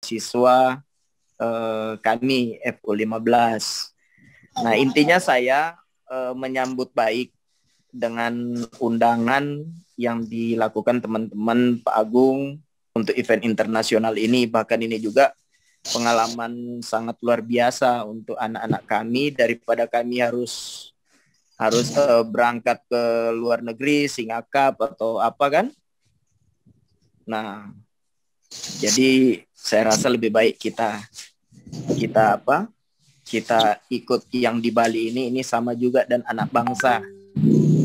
mahasiswa kami FU15. Nah, intinya saya menyambut baik dengan undangan yang dilakukan teman-teman Pak Agung untuk event internasional ini. Bahkan ini juga pengalaman sangat luar biasa untuk anak-anak kami, daripada kami harus berangkat ke luar negeri, Singapura atau apa kan. Nah, jadi saya rasa lebih baik kita ikut yang di Bali ini sama juga, dan anak bangsa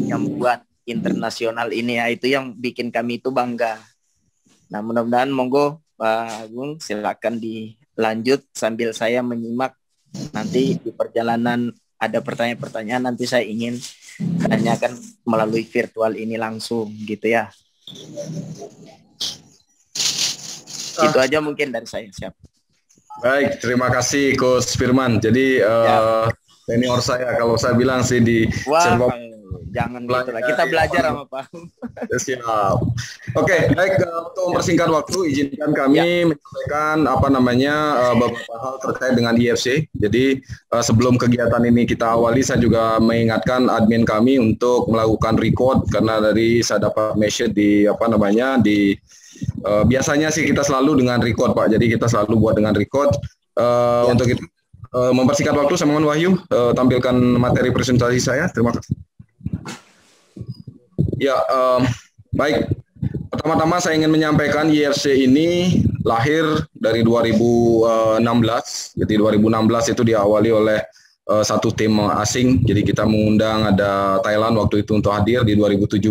yang buat internasional ini ya, itu yang bikin kami itu bangga. Nah, mudah-mudahan monggo Pak Agung silakan dilanjut sambil saya menyimak nanti di perjalanan ada pertanyaan-pertanyaan, nanti saya ingin tanyakan melalui virtual ini langsung gitu ya. Itu aja mungkin dari saya. Siap. Baik, terima kasih Coach Firman. Jadi senior saya, kalau saya bilang sih di jangan gitu lah. Kita belajar sama Pak. Siap. Oke, baik, untuk mempersingkat waktu, izinkan kami menyampaikan beberapa hal terkait dengan IFC. Jadi sebelum kegiatan ini kita awali, saya juga mengingatkan admin kami untuk melakukan record, karena dari saya dapat message di biasanya sih kita selalu dengan record Pak, jadi kita selalu buat dengan record. Untuk itu mempersingkat waktu, saya mohon Wahyu tampilkan materi presentasi saya. Terima kasih. Ya, baik. Pertama-tama saya ingin menyampaikan IFC ini lahir dari 2016. Jadi 2016 itu diawali oleh satu tim asing. Jadi kita mengundang ada Thailand waktu itu untuk hadir. Di 2017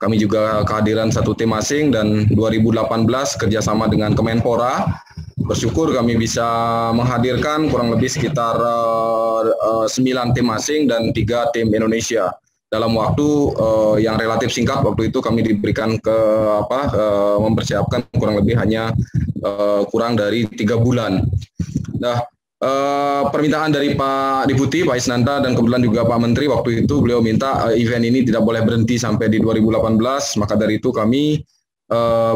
kami juga kehadiran satu tim asing, dan 2018 kerjasama dengan Kemenpora. Bersyukur kami bisa menghadirkan kurang lebih sekitar 9 tim asing dan 3 tim Indonesia. Dalam waktu yang relatif singkat, waktu itu kami diberikan mempersiapkan kurang lebih hanya kurang dari 3 bulan. Nah, permintaan dari Pak Deputi, Pak Isnanta, dan kebetulan juga Pak Menteri waktu itu, beliau minta event ini tidak boleh berhenti sampai di 2018. Maka dari itu kami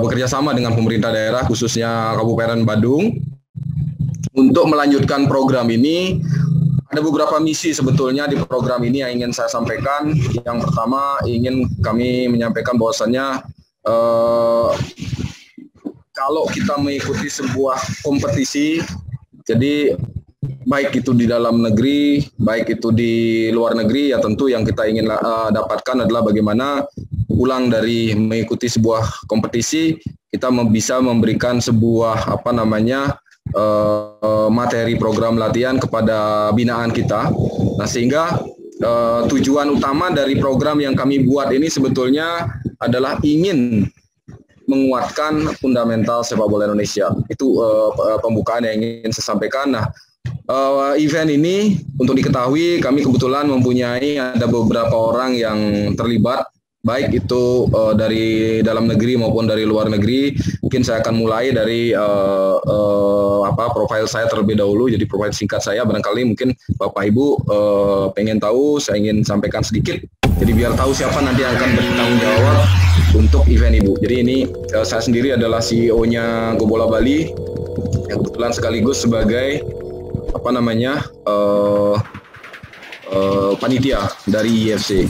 bekerja sama dengan pemerintah daerah, khususnya Kabupaten Badung, untuk melanjutkan program ini. Ada beberapa misi sebetulnya di program ini yang ingin saya sampaikan. Yang pertama, ingin kami menyampaikan bahwasannya kalau kita mengikuti sebuah kompetisi, jadi baik itu di dalam negeri, baik itu di luar negeri, ya tentu yang kita ingin dapatkan adalah bagaimana pulang dari mengikuti sebuah kompetisi, kita bisa memberikan sebuah materi program latihan kepada binaan kita. Nah, sehingga tujuan utama dari program yang kami buat ini sebetulnya adalah ingin menguatkan fundamental sepak bola Indonesia. Itu pembukaan yang ingin saya sampaikan. Nah, event ini untuk diketahui, kami kebetulan mempunyai ada beberapa orang yang terlibat, baik itu dari dalam negeri maupun dari luar negeri. Mungkin saya akan mulai dari profil saya terlebih dahulu. Jadi profil singkat saya, barangkali mungkin Bapak Ibu pengen tahu, saya ingin sampaikan sedikit. Jadi biar tahu siapa nanti yang akan bertanggung jawab untuk event Ibu. Jadi ini saya sendiri adalah CEO-nya Go Bola Bali, yang kebetulan sekaligus sebagai panitia dari IFC.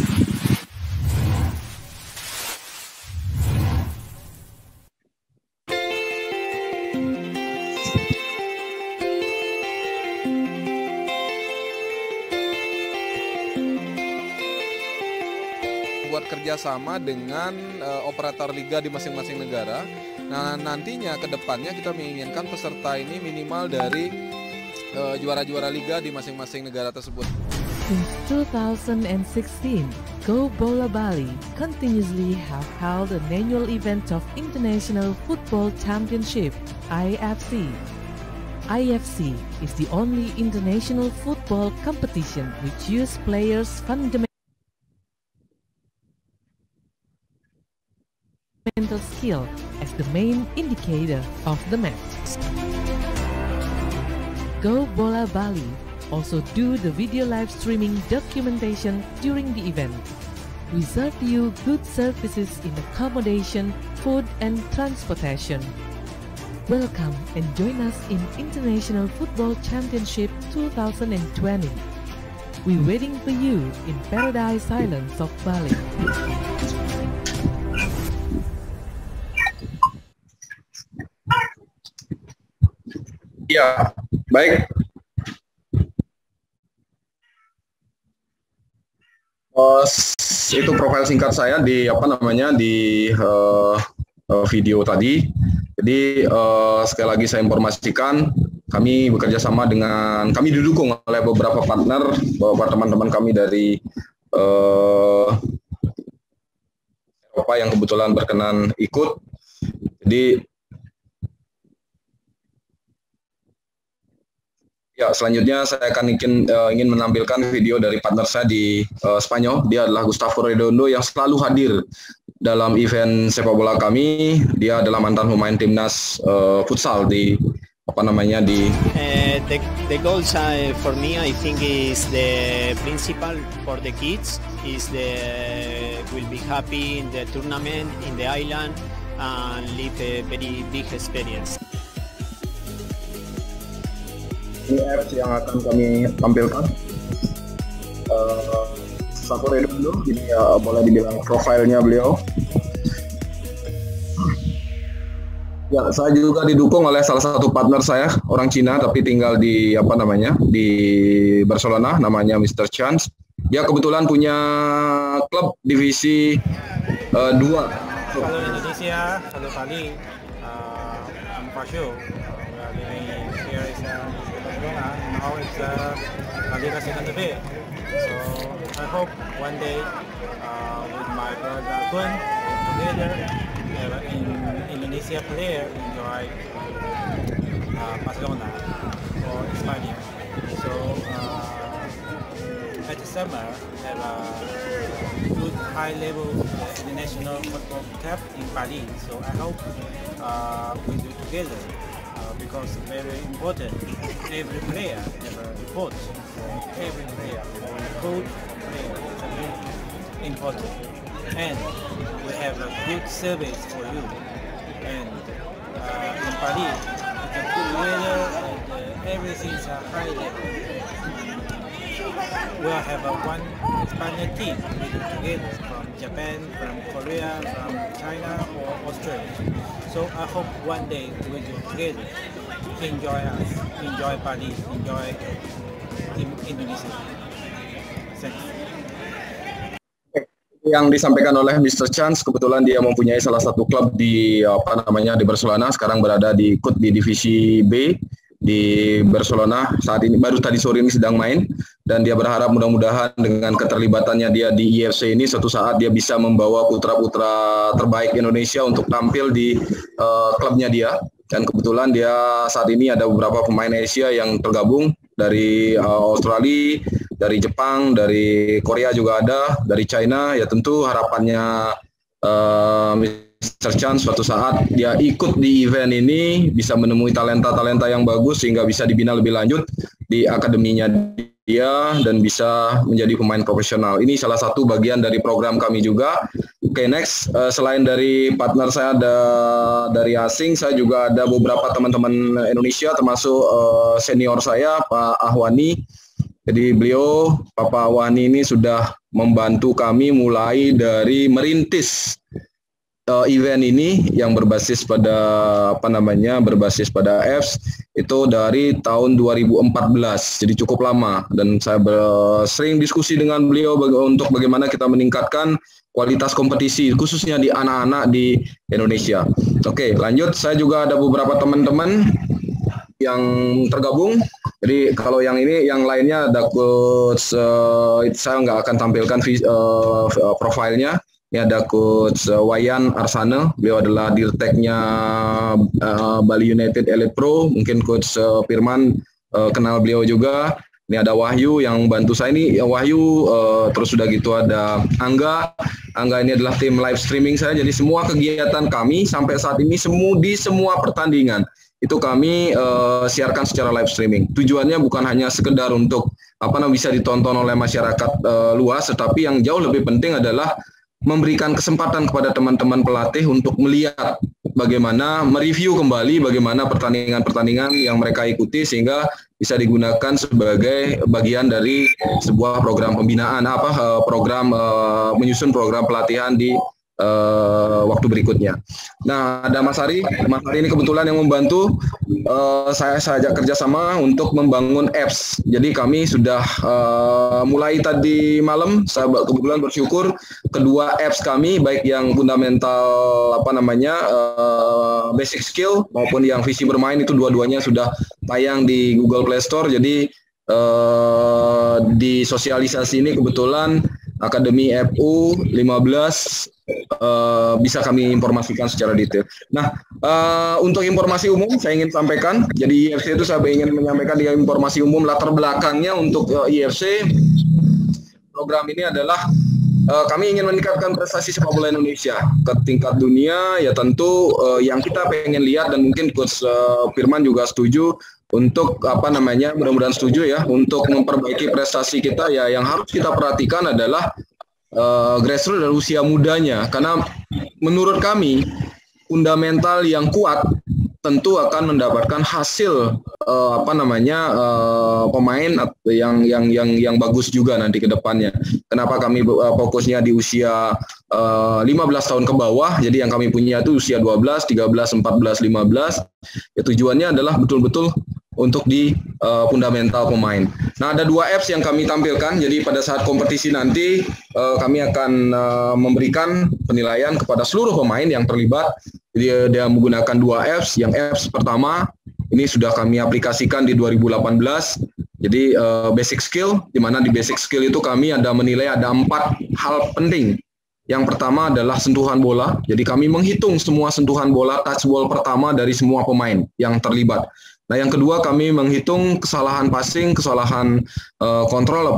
Buat kerjasama dengan operator liga di masing-masing negara. Nah, nantinya ke depannya kita menginginkan peserta ini minimal dari juara-juara liga di masing-masing negara tersebut. Since 2016, Go Bola Bali continuously have held an annual event of International Football Championship, IFC. IFC is the only international football competition which use players' fundamental skill as the main indicator of the match. Go Bola Bali also do the video live streaming documentation during the event. We serve you good services in accommodation, food and transportation. Welcome and join us in International Football Championship 2020. We're waiting for you in Paradise Islands of Bali. Ya, baik. Itu profil singkat saya di video tadi. Jadi sekali lagi saya informasikan, kami bekerja sama dengan, kami didukung oleh beberapa partner, beberapa teman-teman kami dari Eropa yang kebetulan berkenan ikut. Jadi ya, selanjutnya saya akan ingin menampilkan video dari partner saya di Spanyol. Dia adalah Gustavo Redondo yang selalu hadir dalam event sepak bola kami. Dia adalah mantan pemain timnas futsal di the goals for me, I think, is the principal for the kids is will be happy in the tournament in the island and live a very big experience. Ini apps yang akan kami tampilkan. Gustavo Redondo, ini boleh dibilang profilnya beliau. Ya, saya juga didukung oleh salah satu partner saya, orang Cina tapi tinggal di di Barcelona, namanya Mr. Chance. Dia kebetulan punya klub divisi 2. Halo Indonesia, halo Bali. I'm Pasio. We are living here in Barcelona. Now it's La Liga Second Division. So I hope one day with my brother Kun together in Indonesia player enjoy Barcelona or Spain. So at the summer have a good high level international football cup in Bali. So I hope we do together because very important. Every player have a report. So every player or coach player is very important. And we have a good service for you. And in Bali, it's a good weather and everything is a high level. We'll have one Spanish team together from Japan, from Korea, from China or Australia. So I hope one day we do together. Enjoy us, enjoy Bali, enjoy Indonesia. Thanks. Yang disampaikan oleh Mr. Chance, kebetulan dia mempunyai salah satu klub di di Barcelona, sekarang ikut di divisi B di Barcelona. Saat ini baru tadi sore ini sedang main, dan dia berharap mudah-mudahan dengan keterlibatannya dia di IFC ini suatu saat dia bisa membawa putra-putra terbaik Indonesia untuk tampil di klubnya dia. Dan kebetulan dia saat ini ada beberapa pemain Asia yang tergabung dari Australia, dari Jepang, dari Korea juga ada, dari China. Ya tentu harapannya Mr. Chance suatu saat dia ikut di event ini bisa menemui talenta-talenta yang bagus sehingga bisa dibina lebih lanjut di akademinya dia dan bisa menjadi pemain profesional. Ini salah satu bagian dari program kami juga. Oke, next, selain dari partner saya ada dari asing, saya juga ada beberapa teman-teman Indonesia termasuk senior saya Pak Ahwani. Jadi beliau, Bapak Ahwani ini sudah membantu kami mulai dari merintis event ini yang berbasis pada berbasis pada apps itu dari tahun 2014, jadi cukup lama, dan saya sering diskusi dengan beliau untuk bagaimana kita meningkatkan kualitas kompetisi khususnya di anak-anak di Indonesia. Oke, lanjut, saya juga ada beberapa teman-teman yang tergabung. Jadi kalau yang ini, yang lainnya ada coach, saya nggak akan tampilkan profilnya. Ini ada coach Wayan Arsana, beliau adalah dirteknya Bali United Elite Pro. Mungkin coach Firman kenal beliau juga. Ini ada Wahyu yang bantu saya ini, Wahyu, terus sudah gitu ada Angga ini adalah tim live streaming saya. Jadi semua kegiatan kami sampai saat ini di semua pertandingan itu kami siarkan secara live streaming. Tujuannya bukan hanya sekedar untuk bisa ditonton oleh masyarakat luas, tetapi yang jauh lebih penting adalah memberikan kesempatan kepada teman-teman pelatih untuk melihat bagaimana mereview kembali bagaimana pertandingan-pertandingan yang mereka ikuti sehingga bisa digunakan sebagai bagian dari sebuah program pembinaan menyusun program pelatihan di waktu berikutnya. Nah, ada Mas Hari ini kebetulan yang membantu saya ajak kerjasama untuk membangun apps. Jadi kami sudah mulai tadi malam, saya kebetulan bersyukur kedua apps kami baik yang fundamental basic skill maupun yang visi bermain itu dua-duanya sudah tayang di Google Play Store. Jadi di sosialisasi ini kebetulan Akademi FU 15 bisa kami informasikan secara detail. Nah, untuk informasi umum saya ingin sampaikan. Jadi IFC itu saya ingin menyampaikan di informasi umum latar belakangnya untuk IFC. Program ini adalah kami ingin meningkatkan prestasi sepak bola Indonesia ke tingkat dunia. Ya tentu yang kita pengen lihat dan mungkin Coach Firman juga setuju untuk mudah-mudahan setuju ya untuk memperbaiki prestasi kita ya yang harus kita perhatikan adalah grassroots dan usia mudanya, karena menurut kami fundamental yang kuat tentu akan mendapatkan hasil pemain yang bagus juga nanti ke depannya. Kenapa kami fokusnya di usia 15 tahun ke bawah? Jadi yang kami punya itu usia 12, 13, 14, 15. Ya, tujuannya adalah betul-betul untuk di fundamental pemain. Nah, ada dua apps yang kami tampilkan. Jadi pada saat kompetisi nanti kami akan memberikan penilaian kepada seluruh pemain yang terlibat. Jadi dia menggunakan dua apps. Yang apps pertama ini sudah kami aplikasikan di 2018. Jadi basic skill, di mana di basic skill itu kami ada menilai ada 4 hal penting. Yang pertama adalah sentuhan bola. Jadi kami menghitung semua sentuhan bola, touch ball pertama dari semua pemain yang terlibat. Nah, yang kedua kami menghitung kesalahan passing, kesalahan kontrol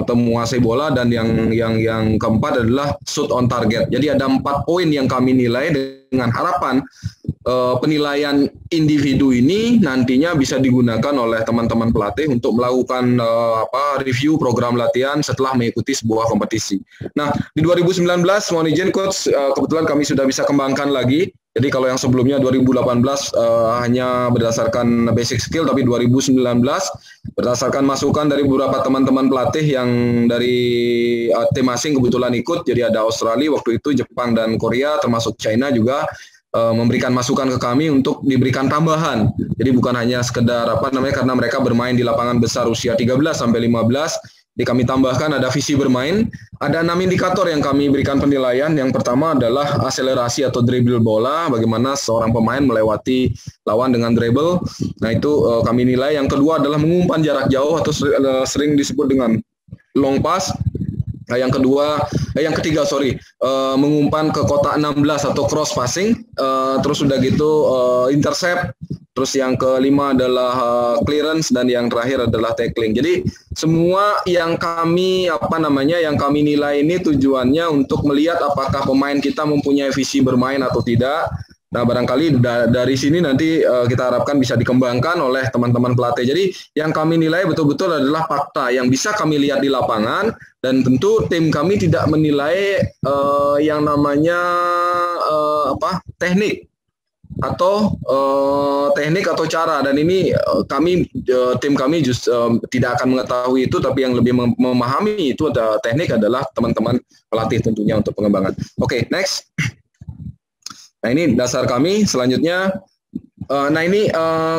atau menguasai bola, dan yang keempat adalah shoot on target. Jadi ada 4 poin yang kami nilai dengan harapan penilaian individu ini nantinya bisa digunakan oleh teman-teman pelatih untuk melakukan review program latihan setelah mengikuti sebuah kompetisi. Nah, di 2019 mohon izin Coach, kebetulan kami sudah bisa kembangkan lagi. Jadi kalau yang sebelumnya 2018 hanya berdasarkan basic skill, tapi 2019 berdasarkan masukan dari beberapa teman-teman pelatih yang dari tim asing kebetulan ikut. Jadi ada Australia waktu itu, Jepang dan Korea, termasuk China juga memberikan masukan ke kami untuk diberikan tambahan. Jadi bukan hanya sekedar karena mereka bermain di lapangan besar usia 13 sampai 15. Jadi kami tambahkan ada visi bermain, ada 6 indikator yang kami berikan penilaian. Yang pertama adalah akselerasi atau dribble bola, bagaimana seorang pemain melewati lawan dengan dribble. Nah, itu kami nilai. Yang kedua adalah mengumpan jarak jauh atau sering disebut dengan long pass. Nah, yang ketiga mengumpan ke kotak 16 atau cross passing. Terus udah gitu intercept. Terus yang kelima adalah clearance, dan yang terakhir adalah tackling. Jadi semua yang kami nilai ini tujuannya untuk melihat apakah pemain kita mempunyai visi bermain atau tidak. Nah, barangkali dari sini nanti kita harapkan bisa dikembangkan oleh teman-teman pelatih. Jadi yang kami nilai betul-betul adalah fakta yang bisa kami lihat di lapangan, dan tentu tim kami tidak menilai yang namanya teknik atau cara, dan ini tim kami tidak akan mengetahui itu, tapi yang lebih memahami itu teknik adalah teman-teman pelatih tentunya untuk pengembangan. Oke, next. Nah, ini dasar kami. Selanjutnya,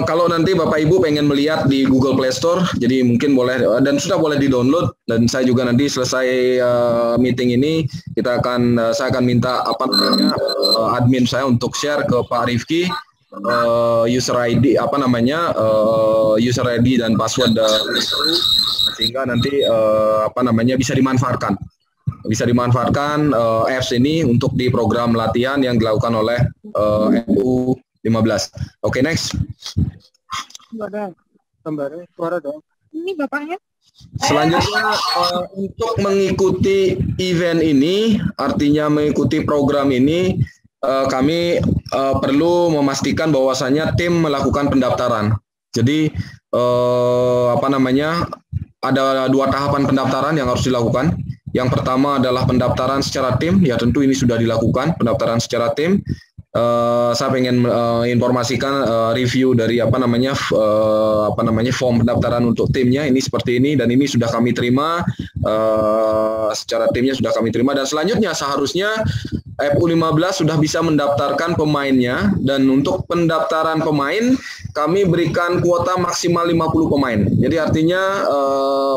kalau nanti Bapak Ibu pengen melihat di Google Play Store, jadi mungkin boleh dan sudah boleh di-download. Dan saya juga nanti selesai meeting ini, saya akan minta admin saya untuk share ke Pak Rifki user ID user ID dan password sehingga nanti bisa dimanfaatkan. Apps ini untuk di program latihan yang dilakukan oleh FU 15. Oke, next. Ada gambarnya, suara dong. Ini bapaknya. Selanjutnya untuk mengikuti event ini, artinya mengikuti program ini, kami perlu memastikan bahwasannya tim melakukan pendaftaran. Jadi ada 2 tahapan pendaftaran yang harus dilakukan. Yang pertama adalah pendaftaran secara tim, ya tentu ini sudah dilakukan pendaftaran secara tim. Saya pengen informasikan review dari form pendaftaran untuk timnya ini seperti ini, dan ini sudah kami terima secara timnya sudah kami terima, dan selanjutnya seharusnya FU15 sudah bisa mendaftarkan pemainnya, dan untuk pendaftaran pemain kami berikan kuota maksimal 50 pemain. Jadi artinya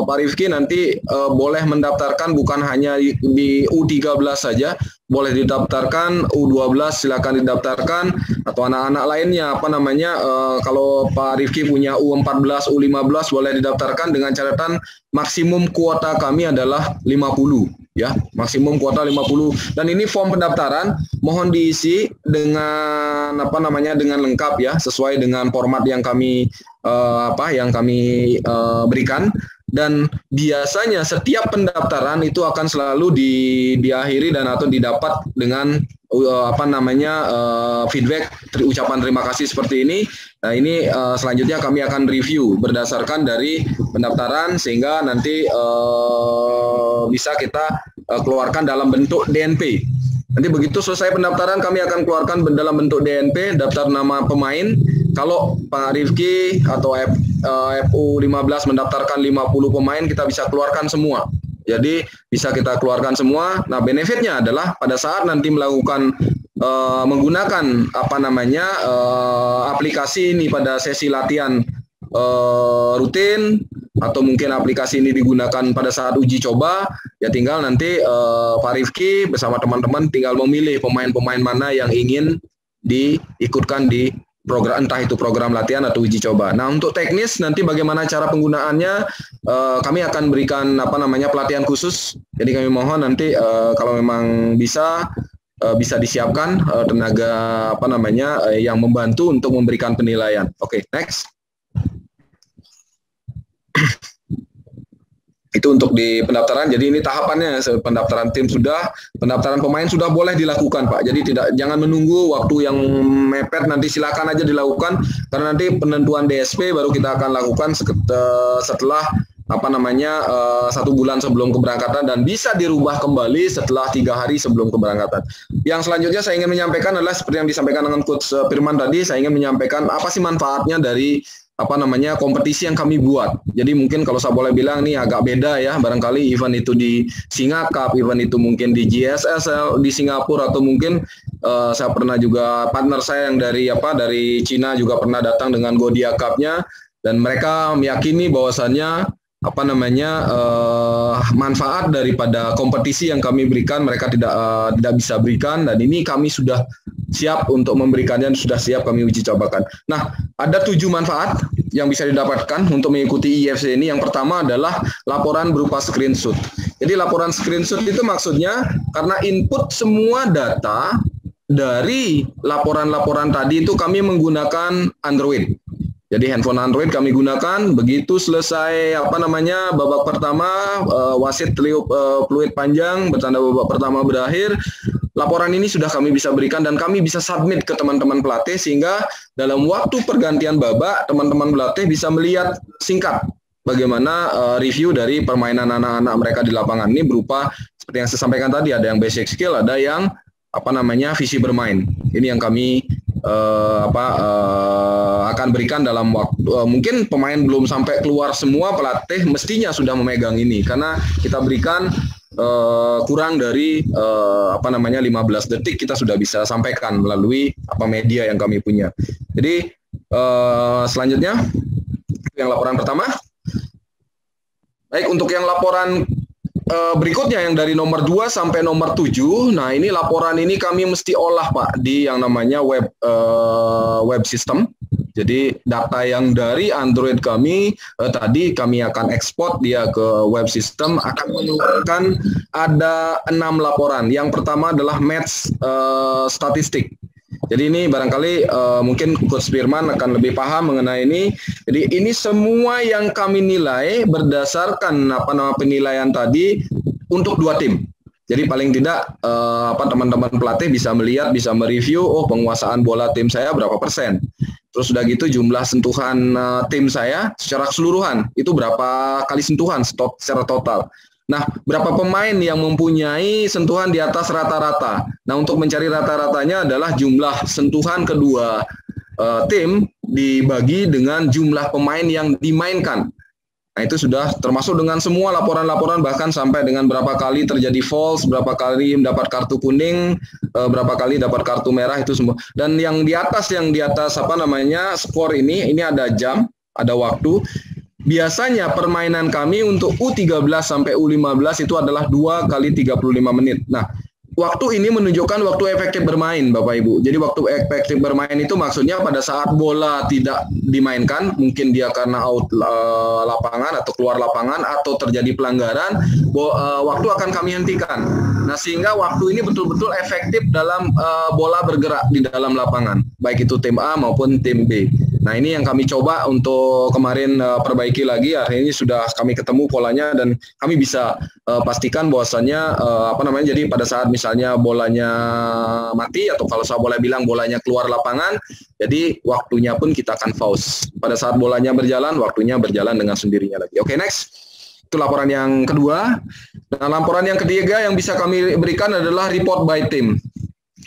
Pak Rifki nanti boleh mendaftarkan bukan hanya di U13 saja, boleh didaftarkan U12, silakan didaftarkan, atau anak-anak lainnya kalau Pak Rifki punya U14, U15 boleh didaftarkan dengan catatan maksimum kuota kami adalah 50 ya, maksimum kuota 50. Dan ini form pendaftaran mohon diisi dengan dengan lengkap ya, sesuai dengan format yang kami berikan. Dan biasanya setiap pendaftaran itu akan selalu diakhiri dan atau didapat dengan feedback, ucapan terima kasih seperti ini. Nah ini selanjutnya kami akan review berdasarkan dari pendaftaran, sehingga nanti bisa kita keluarkan dalam bentuk DNP. Nanti begitu selesai pendaftaran kami akan keluarkan dalam bentuk DNP, daftar nama pemain. Kalau Pak Rifki atau FU15 mendaftarkan 50 pemain, kita bisa keluarkan semua. Jadi bisa kita keluarkan semua. Nah, benefitnya adalah pada saat nanti melakukan menggunakan aplikasi ini pada sesi latihan rutin, atau mungkin aplikasi ini digunakan pada saat uji coba, ya tinggal nanti Pak Rifki bersama teman-teman tinggal memilih pemain-pemain mana yang ingin diikutkan di program, entah itu program latihan atau uji coba. Nah, untuk teknis nanti bagaimana cara penggunaannya, kami akan berikan pelatihan khusus. Jadi kami mohon nanti kalau memang bisa disiapkan tenaga yang membantu untuk memberikan penilaian. Oke, next. Itu untuk di pendaftaran. Jadi ini tahapannya, pendaftaran tim sudah, pendaftaran pemain sudah boleh dilakukan Pak. Jadi jangan menunggu waktu yang mepet, nanti silakan aja dilakukan, karena nanti penentuan DSP baru kita akan lakukan setelah 1 bulan sebelum keberangkatan, dan bisa dirubah kembali setelah 3 hari sebelum keberangkatan. Yang selanjutnya saya ingin menyampaikan adalah seperti yang disampaikan dengan Coach Firman tadi, saya ingin menyampaikan apa sih manfaatnya dari kompetisi yang kami buat. Jadi mungkin kalau saya boleh bilang ini agak beda ya, barangkali event itu di Singa Cup, event itu mungkin di GSSL di Singapura, atau mungkin saya pernah juga, partner saya yang dari Cina juga pernah datang dengan Godia Cup-nya, dan mereka meyakini bahwasannya manfaat daripada kompetisi yang kami berikan mereka tidak bisa berikan, dan ini kami sudah siap untuk memberikannya, sudah siap kami uji cobakan. Nah, ada 7 manfaat yang bisa didapatkan untuk mengikuti IFC ini. Yang pertama adalah laporan berupa screenshot. Jadi laporan screenshot itu maksudnya karena input semua data dari laporan-laporan tadi itu kami menggunakan Android. Jadi handphone Android kami gunakan, begitu selesai babak pertama, wasit peluit panjang, bertanda babak pertama berakhir, laporan ini sudah kami bisa berikan dan kami bisa submit ke teman-teman pelatih, sehingga dalam waktu pergantian babak, teman-teman pelatih bisa melihat singkat bagaimana review dari permainan anak-anak mereka di lapangan. Ini berupa seperti yang saya sampaikan tadi, ada yang basic skill, ada yang visi bermain. Ini yang kami akan berikan dalam waktu, mungkin pemain belum sampai keluar semua, pelatih mestinya sudah memegang ini, karena kita berikan kurang dari 15 detik kita sudah bisa sampaikan melalui media yang kami punya. Jadi selanjutnya yang laporan pertama. Baik, untuk yang laporan berikutnya yang dari nomor 2 sampai nomor 7, nah ini laporan ini kami mesti olah Pak di yang namanya web system. Jadi data yang dari Android kami tadi kami akan ekspor dia ke web system, akan mengeluarkan ada 6 laporan. Yang pertama adalah match statistik. Jadi ini barangkali mungkin Coach Firman akan lebih paham mengenai ini. Jadi ini semua yang kami nilai berdasarkan penilaian tadi untuk 2 tim. Jadi paling tidak teman-teman pelatih bisa melihat, bisa mereview, oh penguasaan bola tim saya berapa persen. Terus sudah gitu jumlah sentuhan tim saya secara keseluruhan itu berapa kali sentuhan secara total. Nah, berapa pemain yang mempunyai sentuhan di atas rata-rata? Nah, untuk mencari rata-ratanya adalah jumlah sentuhan kedua tim dibagi dengan jumlah pemain yang dimainkan. Nah, itu sudah termasuk dengan semua laporan-laporan, bahkan sampai dengan berapa kali terjadi false, berapa kali mendapat kartu kuning, berapa kali dapat kartu merah, itu semua. Dan yang di atas apa namanya skor ini ada jam, ada waktu. Biasanya permainan kami untuk U13 sampai U15 itu adalah 2 kali 35 menit. Nah, waktu ini menunjukkan waktu efektif bermain, Bapak Ibu. Jadi waktu efektif bermain itu maksudnya pada saat bola tidak dimainkan, mungkin dia karena out lapangan atau keluar lapangan atau terjadi pelanggaran, waktu akan kami hentikan. Nah, sehingga waktu ini betul-betul efektif dalam bola bergerak di dalam lapangan, baik itu tim A maupun tim B. Nah, ini yang kami coba untuk kemarin perbaiki lagi. Hari ini sudah kami ketemu polanya dan kami bisa pastikan bahwasannya jadi pada saat misalnya bolanya mati atau kalau saya boleh bilang bolanya keluar lapangan, jadi waktunya pun kita akan pause. Pada saat bolanya berjalan, waktunya berjalan dengan sendirinya lagi. Oke, next. Itu laporan yang kedua. Nah, laporan yang ketiga yang bisa kami berikan adalah report by team.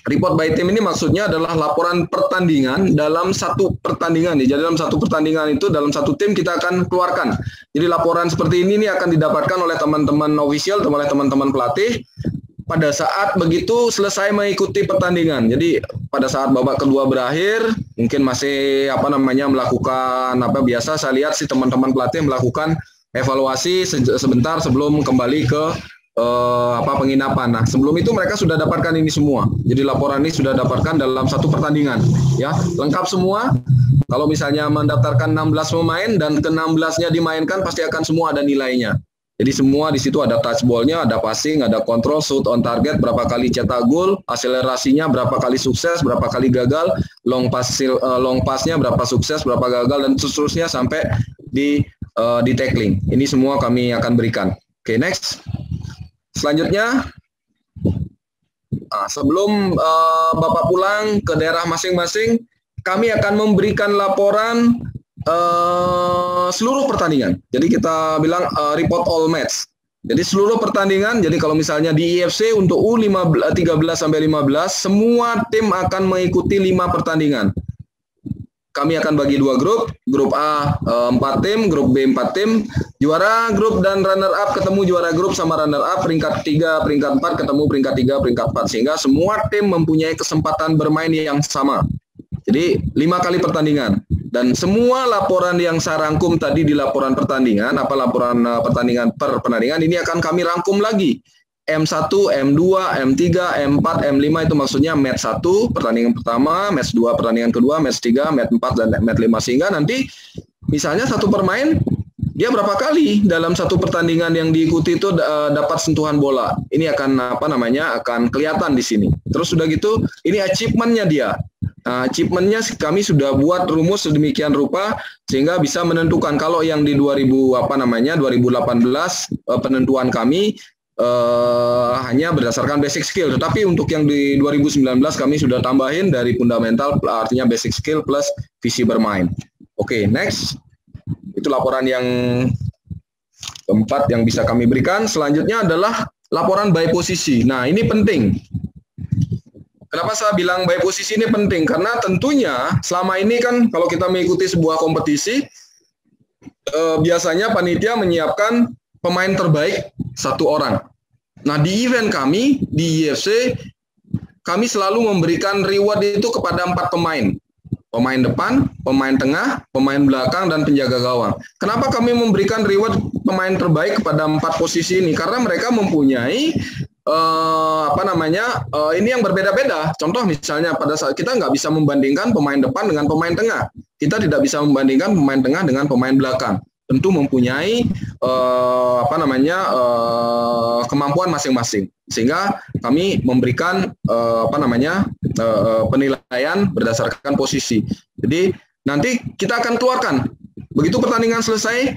Report by team ini maksudnya adalah laporan pertandingan dalam satu pertandingan. Jadi dalam satu pertandingan itu, dalam satu tim kita akan keluarkan. Jadi laporan seperti ini akan didapatkan oleh teman-teman official, oleh teman-teman pelatih pada saat begitu selesai mengikuti pertandingan. Jadi pada saat babak kedua berakhir, mungkin masih melakukan biasa saya lihat sih teman-teman pelatih melakukan evaluasi sebentar sebelum kembali ke penginapan. Nah, sebelum itu mereka sudah dapatkan ini semua. Jadi laporan ini sudah dapatkan dalam satu pertandingan, ya, lengkap semua. Kalau misalnya mendaftarkan 16 pemain dan ke-16-nya dimainkan, pasti akan semua ada nilainya. Jadi semua di situ ada touch ball-nya, ada passing, ada control, shoot on target, berapa kali cetak gol, akselerasinya berapa kali sukses, berapa kali gagal, long pass-nya berapa sukses, berapa gagal, dan seterusnya sampai di tackling. Ini semua kami akan berikan. Oke, next. Selanjutnya, sebelum Bapak pulang ke daerah masing-masing, kami akan memberikan laporan seluruh pertandingan. Jadi kita bilang report all match. Jadi seluruh pertandingan, jadi kalau misalnya di IFC untuk U13 sampai 15, semua tim akan mengikuti 5 pertandingan. Kami akan bagi 2 grup, grup A 4 tim, grup B 4 tim, juara grup dan runner up ketemu juara grup sama runner up, peringkat 3, peringkat 4 ketemu peringkat 3, peringkat 4, sehingga semua tim mempunyai kesempatan bermain yang sama. Jadi 5 kali pertandingan. Dan semua laporan yang saya rangkum tadi di laporan pertandingan, laporan pertandingan per pertandingan, ini akan kami rangkum lagi. M1, M2, M3, M4, M5 itu maksudnya match 1 pertandingan pertama, match 2 pertandingan kedua, match 3, match 4 dan match 5, sehingga nanti misalnya satu pemain dia berapa kali dalam satu pertandingan yang diikuti itu dapat sentuhan bola. Ini akan akan kelihatan di sini. Terus sudah gitu, ini achievement-nya dia. Achievement-nya kami sudah buat rumus sedemikian rupa sehingga bisa menentukan kalau yang di 2018 penentuan kami hanya berdasarkan basic skill, tetapi untuk yang di 2019 kami sudah tambahin dari fundamental, artinya basic skill plus visi bermain. Oke, next. Itu laporan yang keempat yang bisa kami berikan. Selanjutnya adalah laporan by posisi. Nah, ini penting. Kenapa saya bilang by posisi ini penting? Karena tentunya selama ini kan kalau kita mengikuti sebuah kompetisi, biasanya panitia menyiapkan pemain terbaik 1 orang. Nah, di event kami, di IFC, kami selalu memberikan reward itu kepada 4 pemain. Pemain depan, pemain tengah, pemain belakang, dan penjaga gawang. Kenapa kami memberikan reward pemain terbaik kepada 4 posisi ini? Karena mereka mempunyai ini yang berbeda-beda. Contoh misalnya pada saat kita nggak bisa membandingkan pemain depan dengan pemain tengah. Kita tidak bisa membandingkan pemain tengah dengan pemain belakang. Tentu mempunyai kemampuan masing-masing, sehingga kami memberikan penilaian berdasarkan posisi. Jadi nanti kita akan keluarkan begitu pertandingan selesai,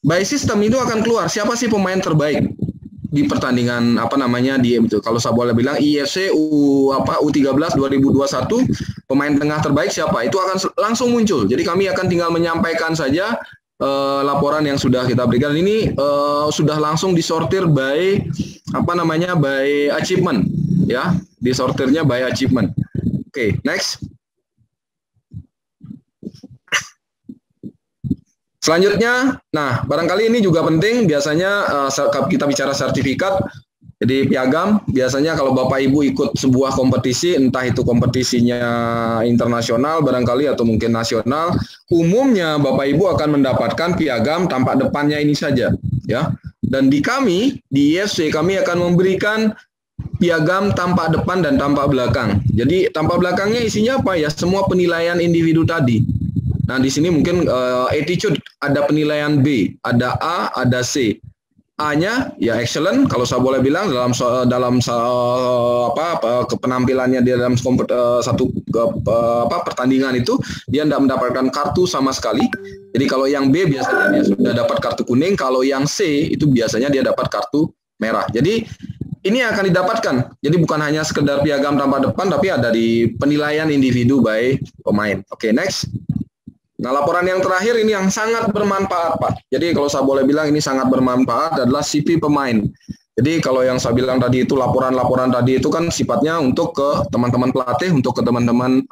by system itu akan keluar siapa sih pemain terbaik di pertandingan di itu. Kalau saya boleh bilang IFC U13 2021 pemain tengah terbaik siapa, itu akan langsung muncul. Jadi kami akan tinggal menyampaikan saja laporan yang sudah kita berikan. Ini sudah langsung disortir by by achievement, ya, disortirnya by achievement. Oke, next. Selanjutnya, nah barangkali ini juga penting, biasanya kita bicara sertifikat. Jadi piagam, biasanya kalau Bapak Ibu ikut sebuah kompetisi, entah itu kompetisinya internasional barangkali atau mungkin nasional, umumnya Bapak Ibu akan mendapatkan piagam tampak depannya ini saja, ya. Dan di kami, di IFC, kami akan memberikan piagam tampak depan dan tampak belakang. Jadi tampak belakangnya isinya apa ya? Semua penilaian individu tadi. Nah, di sini mungkin attitude ada penilaian B, ada A, ada C. A-nya ya excellent, kalau saya boleh bilang dalam penampilannya dia dalam pertandingan itu dia tidak mendapatkan kartu sama sekali. Jadi kalau yang B biasanya dia sudah dapat kartu kuning, kalau yang C itu biasanya dia dapat kartu merah. Jadi ini akan didapatkan. Jadi bukan hanya sekedar piagam tampak depan, tapi ada di penilaian individu by pemain. Oke, next. Nah, laporan yang terakhir ini yang sangat bermanfaat, Pak. Jadi kalau saya boleh bilang ini sangat bermanfaat adalah CV pemain. Jadi kalau yang saya bilang tadi itu laporan-laporan tadi itu kan sifatnya untuk ke teman-teman pelatih, untuk ke teman-teman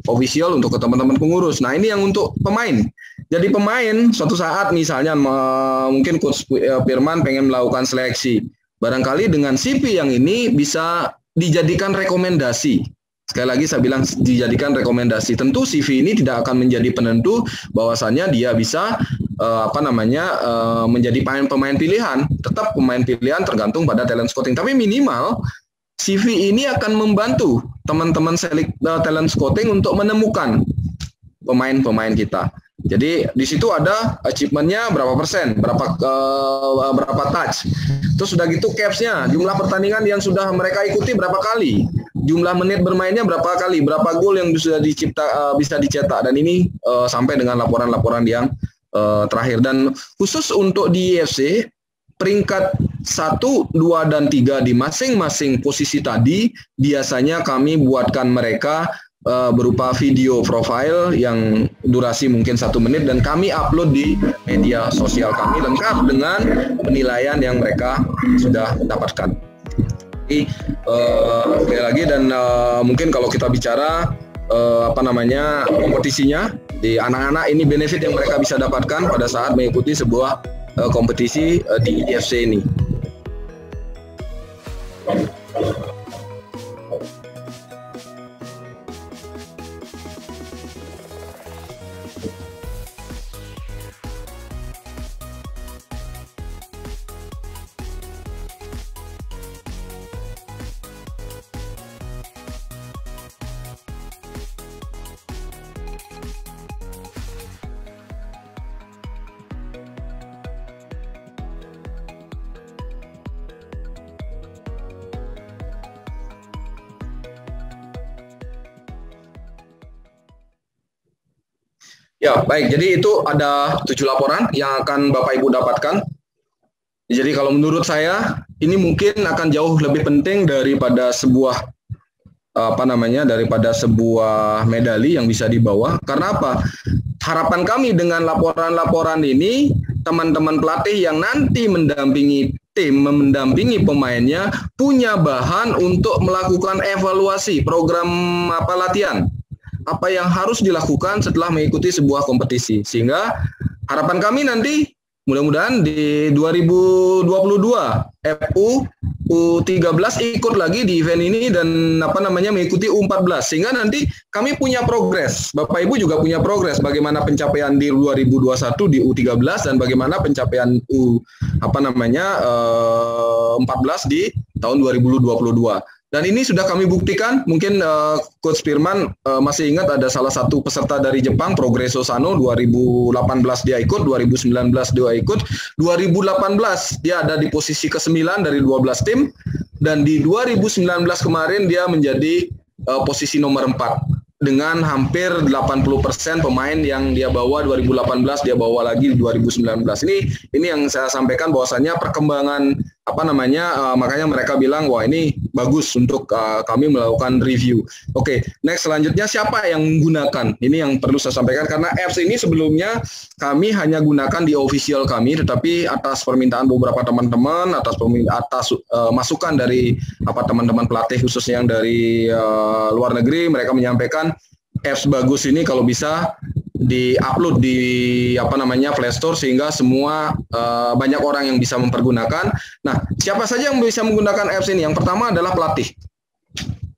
official, untuk ke teman-teman pengurus. Nah, ini yang untuk pemain. Jadi pemain suatu saat misalnya mungkin Coach Firman pengen melakukan seleksi. Barangkali dengan CV yang ini bisa dijadikan rekomendasi. Sekali lagi saya bilang dijadikan rekomendasi. Tentu CV ini tidak akan menjadi penentu bahwasannya dia bisa menjadi pemain pilihan. Tetap pemain pilihan tergantung pada talent scouting. Tapi minimal CV ini akan membantu teman-teman talent scouting untuk menemukan pemain-pemain kita. Jadi di situ ada achievement-nya berapa persen, berapa touch. Terus sudah gitu caps-nya, jumlah pertandingan yang sudah mereka ikuti berapa kali, jumlah menit bermainnya berapa kali, berapa gol yang sudah bisa dicetak, dan ini sampai dengan laporan-laporan yang terakhir. Dan khusus untuk di IFC peringkat 1, 2, dan 3 di masing-masing posisi tadi biasanya kami buatkan mereka berupa video profile yang durasi mungkin 1 menit dan kami upload di media sosial kami lengkap dengan penilaian yang mereka sudah dapatkan. Jadi sekali lagi dan mungkin kalau kita bicara kompetisinya di anak-anak, ini benefit yang mereka bisa dapatkan pada saat mengikuti sebuah kompetisi di IFC ini. Ya, baik. Jadi itu ada 7 laporan yang akan Bapak Ibu dapatkan. Jadi kalau menurut saya, ini mungkin akan jauh lebih penting daripada sebuah medali yang bisa dibawa. Karena apa? Harapan kami dengan laporan-laporan ini, teman-teman pelatih yang nanti mendampingi tim, mendampingi pemainnya, punya bahan untuk melakukan evaluasi program latihan. Apa yang harus dilakukan setelah mengikuti sebuah kompetisi. Sehingga harapan kami nanti mudah-mudahan di 2022 FU U13 ikut lagi di event ini dan mengikuti U14, sehingga nanti kami punya progres. Bapak Ibu juga punya progres bagaimana pencapaian di 2021 di U13 dan bagaimana pencapaian U14 di tahun 2022. Dan ini sudah kami buktikan, mungkin Coach Firman masih ingat ada salah satu peserta dari Jepang, Progreso Sano, 2018 dia ikut, 2019 dia ikut, 2018 dia ada di posisi ke-9 dari 12 tim, dan di 2019 kemarin dia menjadi posisi nomor 4. Dengan hampir 80% pemain yang dia bawa 2018 dia bawa lagi di 2019. Ini yang saya sampaikan bahwasannya perkembangan makanya mereka bilang wah ini bagus untuk kami melakukan review. Oke, next selanjutnya siapa yang menggunakan? Ini yang perlu saya sampaikan karena apps ini sebelumnya kami hanya gunakan di official kami, tetapi atas permintaan beberapa teman-teman, atas masukan dari teman-teman pelatih khususnya yang dari luar negeri, mereka menyampaikan apps bagus ini kalau bisa di-upload di Play Store sehingga semua banyak orang yang bisa mempergunakan. Nah, siapa saja yang bisa menggunakan apps ini? Yang pertama adalah pelatih.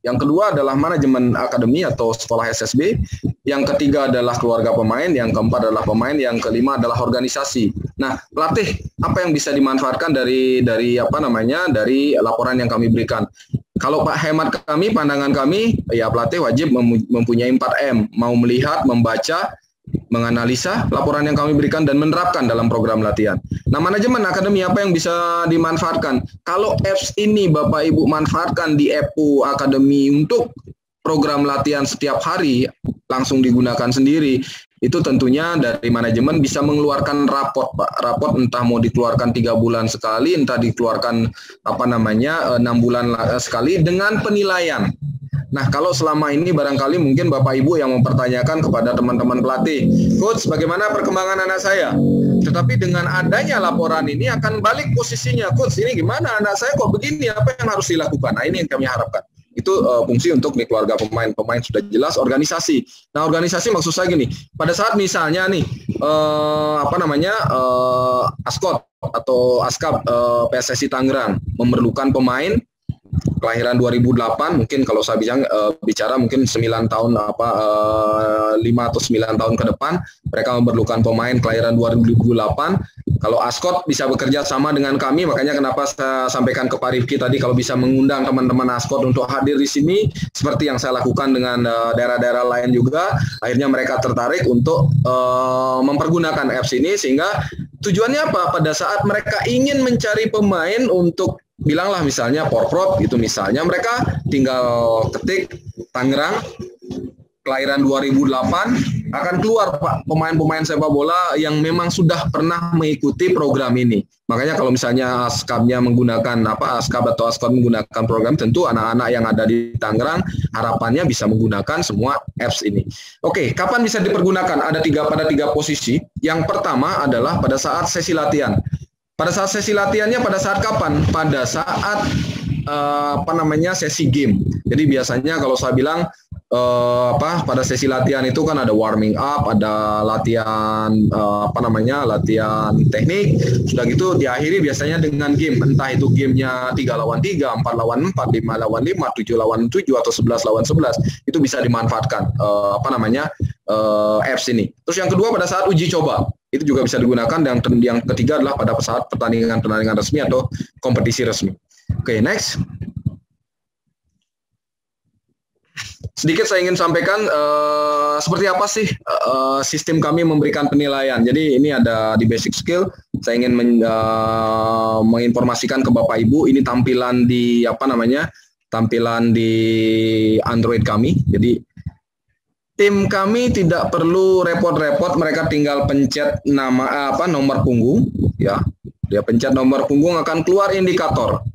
Yang kedua adalah manajemen akademi atau sekolah SSB. Yang ketiga adalah keluarga pemain. Yang keempat adalah pemain. Yang kelima adalah organisasi. Nah, pelatih apa yang bisa dimanfaatkan dari laporan yang kami berikan? Kalau hemat kami, pandangan kami, ya pelatih wajib mempunyai 4M, mau melihat, membaca, menganalisa laporan yang kami berikan dan menerapkan dalam program latihan. Nah, manajemen akademi apa yang bisa dimanfaatkan? Kalau apps ini Bapak Ibu manfaatkan di EPU Akademi untuk program latihan setiap hari, langsung digunakan sendiri, itu tentunya dari manajemen bisa mengeluarkan raport, Pak. Raport entah mau dikeluarkan 3 bulan sekali, entah dikeluarkan 6 bulan sekali dengan penilaian. Nah, kalau selama ini barangkali mungkin Bapak Ibu yang mempertanyakan kepada teman-teman pelatih, Coach, bagaimana perkembangan anak saya? Tetapi dengan adanya laporan ini akan balik posisinya, Coach, ini gimana anak saya kok begini, apa yang harus dilakukan? Nah, ini yang kami harapkan. Itu fungsi untuk di keluarga pemain sudah jelas. Organisasi. Nah, organisasi maksud saya gini, pada saat misalnya nih Askot atau Askab PSSI Tangerang memerlukan pemain kelahiran 2008, mungkin kalau saya bicara mungkin 9 tahun 5 atau 9 tahun ke depan mereka memerlukan pemain kelahiran 2008. Kalau Askot bisa bekerja sama dengan kami, makanya kenapa saya sampaikan ke Pak Rifki tadi kalau bisa mengundang teman-teman Askot untuk hadir di sini seperti yang saya lakukan dengan daerah-daerah lain juga, akhirnya mereka tertarik untuk mempergunakan apps ini sehingga tujuannya apa? Pada saat mereka ingin mencari pemain untuk bilanglah misalnya Porprov gitu misalnya, mereka tinggal ketik Tangerang kelahiran 2008 akan keluar Pak pemain-pemain sepak bola yang memang sudah pernah mengikuti program ini. Makanya kalau misalnya Askabnya menggunakan Askab atau Askot menggunakan program, tentu anak-anak yang ada di Tangerang harapannya bisa menggunakan semua apps ini. Oke, kapan bisa dipergunakan? Ada pada tiga posisi. Yang pertama adalah pada saat sesi latihan. Pada saat sesi latihannya pada saat kapan? Pada saat sesi game. Jadi biasanya kalau saya bilang pada sesi latihan itu kan ada warming up, ada latihan latihan teknik. Sudah gitu diakhiri biasanya dengan game. Entah itu gamenya 3 lawan 3, 4 lawan 4, 5 lawan 5, 7 lawan 7 atau 11 lawan 11. Itu bisa dimanfaatkan apps ini. Terus yang kedua pada saat uji coba. Itu juga bisa digunakan. Dan yang ketiga adalah pada saat pertandingan resmi atau kompetisi resmi. Oke, next. Sedikit saya ingin sampaikan seperti apa sih sistem kami memberikan penilaian. Jadi ini ada di basic skill. Saya ingin menginformasikan ke Bapak Ibu ini tampilan di tampilan di Android kami. Jadi tim kami tidak perlu repot-repot, mereka tinggal pencet nomor punggung ya. Dia pencet nomor punggung akan keluar indikator.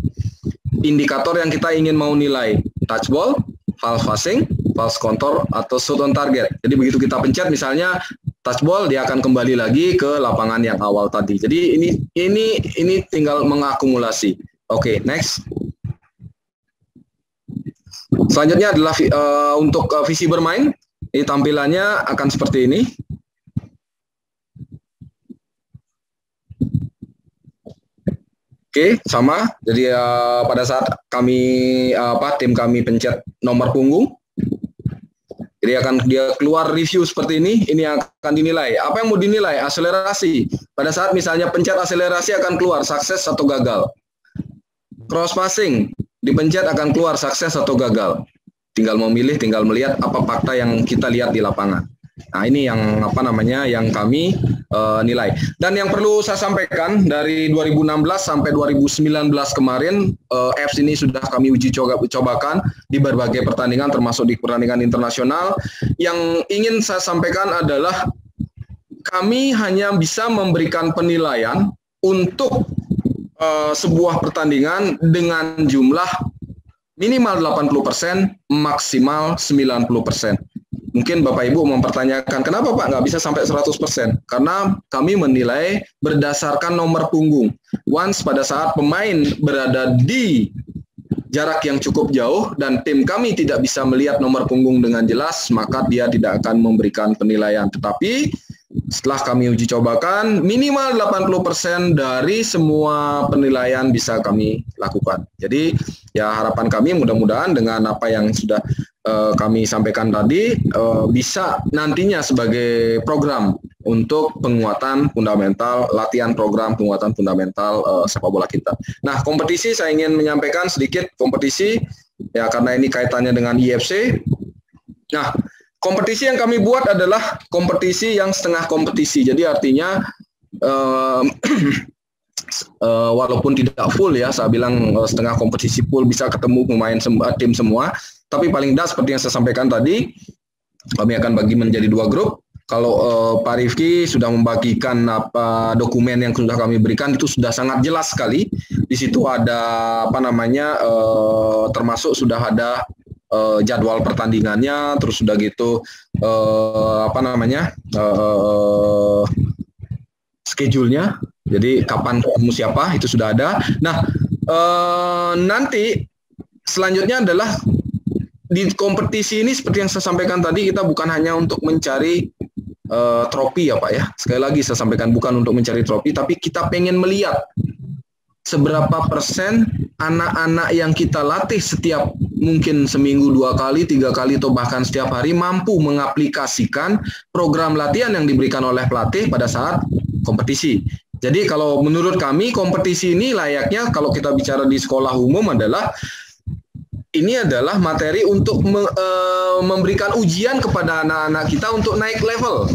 Indikator yang kita ingin mau nilai, touch ball, false passing, false control atau shoot on target. Jadi begitu kita pencet misalnya touch ball, dia akan kembali lagi ke lapangan yang awal tadi. Jadi ini tinggal mengakumulasi. Oke, next. Selanjutnya adalah untuk visi bermain. Ini tampilannya akan seperti ini. Oke, sama. Jadi pada saat tim kami pencet nomor punggung, jadi dia keluar review seperti ini. Ini akan dinilai. Apa yang mau dinilai? Akselerasi. Pada saat misalnya pencet akselerasi akan keluar sukses atau gagal. Cross passing dipencet akan keluar sukses atau gagal. Tinggal memilih, tinggal melihat apa fakta yang kita lihat di lapangan. Nah, ini yang yang kami nilai. Dan yang perlu saya sampaikan dari 2016 sampai 2019 kemarin apps ini sudah kami uji cobakan di berbagai pertandingan termasuk di pertandingan internasional. Yang ingin saya sampaikan adalah kami hanya bisa memberikan penilaian untuk sebuah pertandingan dengan jumlah minimal 80%, maksimal 90%. Mungkin Bapak Ibu mempertanyakan, kenapa Pak nggak bisa sampai 100%? Karena kami menilai berdasarkan nomor punggung. Once pada saat pemain berada di jarak yang cukup jauh dan tim kami tidak bisa melihat nomor punggung dengan jelas, maka dia tidak akan memberikan penilaian. Tetapi setelah kami uji cobakan, minimal 80% dari semua penilaian bisa kami lakukan. Jadi ya harapan kami mudah-mudahan dengan apa yang sudah kami sampaikan tadi bisa nantinya sebagai program untuk penguatan fundamental, latihan program penguatan fundamental sepak bola kita. Nah, kompetisi saya ingin menyampaikan sedikit kompetisi ya karena ini kaitannya dengan IFC. Nah, kompetisi yang kami buat adalah kompetisi yang setengah kompetisi. Jadi artinya walaupun tidak full ya, saya bilang setengah kompetisi full bisa ketemu pemain tim semua. Tapi paling tidak seperti yang saya sampaikan tadi, kami akan bagi menjadi 2 grup. Kalau Pak Rifki sudah membagikan apa dokumen yang sudah kami berikan itu sudah sangat jelas sekali. Di situ ada apa namanya termasuk sudah ada jadwal pertandingannya, terus sudah gitu apa namanya schedule-nya. Jadi kapan ketemu siapa itu sudah ada. Nah nanti selanjutnya adalah di kompetisi ini seperti yang saya sampaikan tadi, kita bukan hanya untuk mencari trofi ya Pak ya. Sekali lagi saya sampaikan bukan untuk mencari trofi, tapi kita pengen melihat seberapa persen anak-anak yang kita latih setiap mungkin seminggu 2 kali, 3 kali, atau bahkan setiap hari mampu mengaplikasikan program latihan yang diberikan oleh pelatih pada saat kompetisi. Jadi kalau menurut kami kompetisi ini layaknya kalau kita bicara di sekolah umum adalah ini adalah materi untuk memberikan ujian kepada anak-anak kita untuk naik level.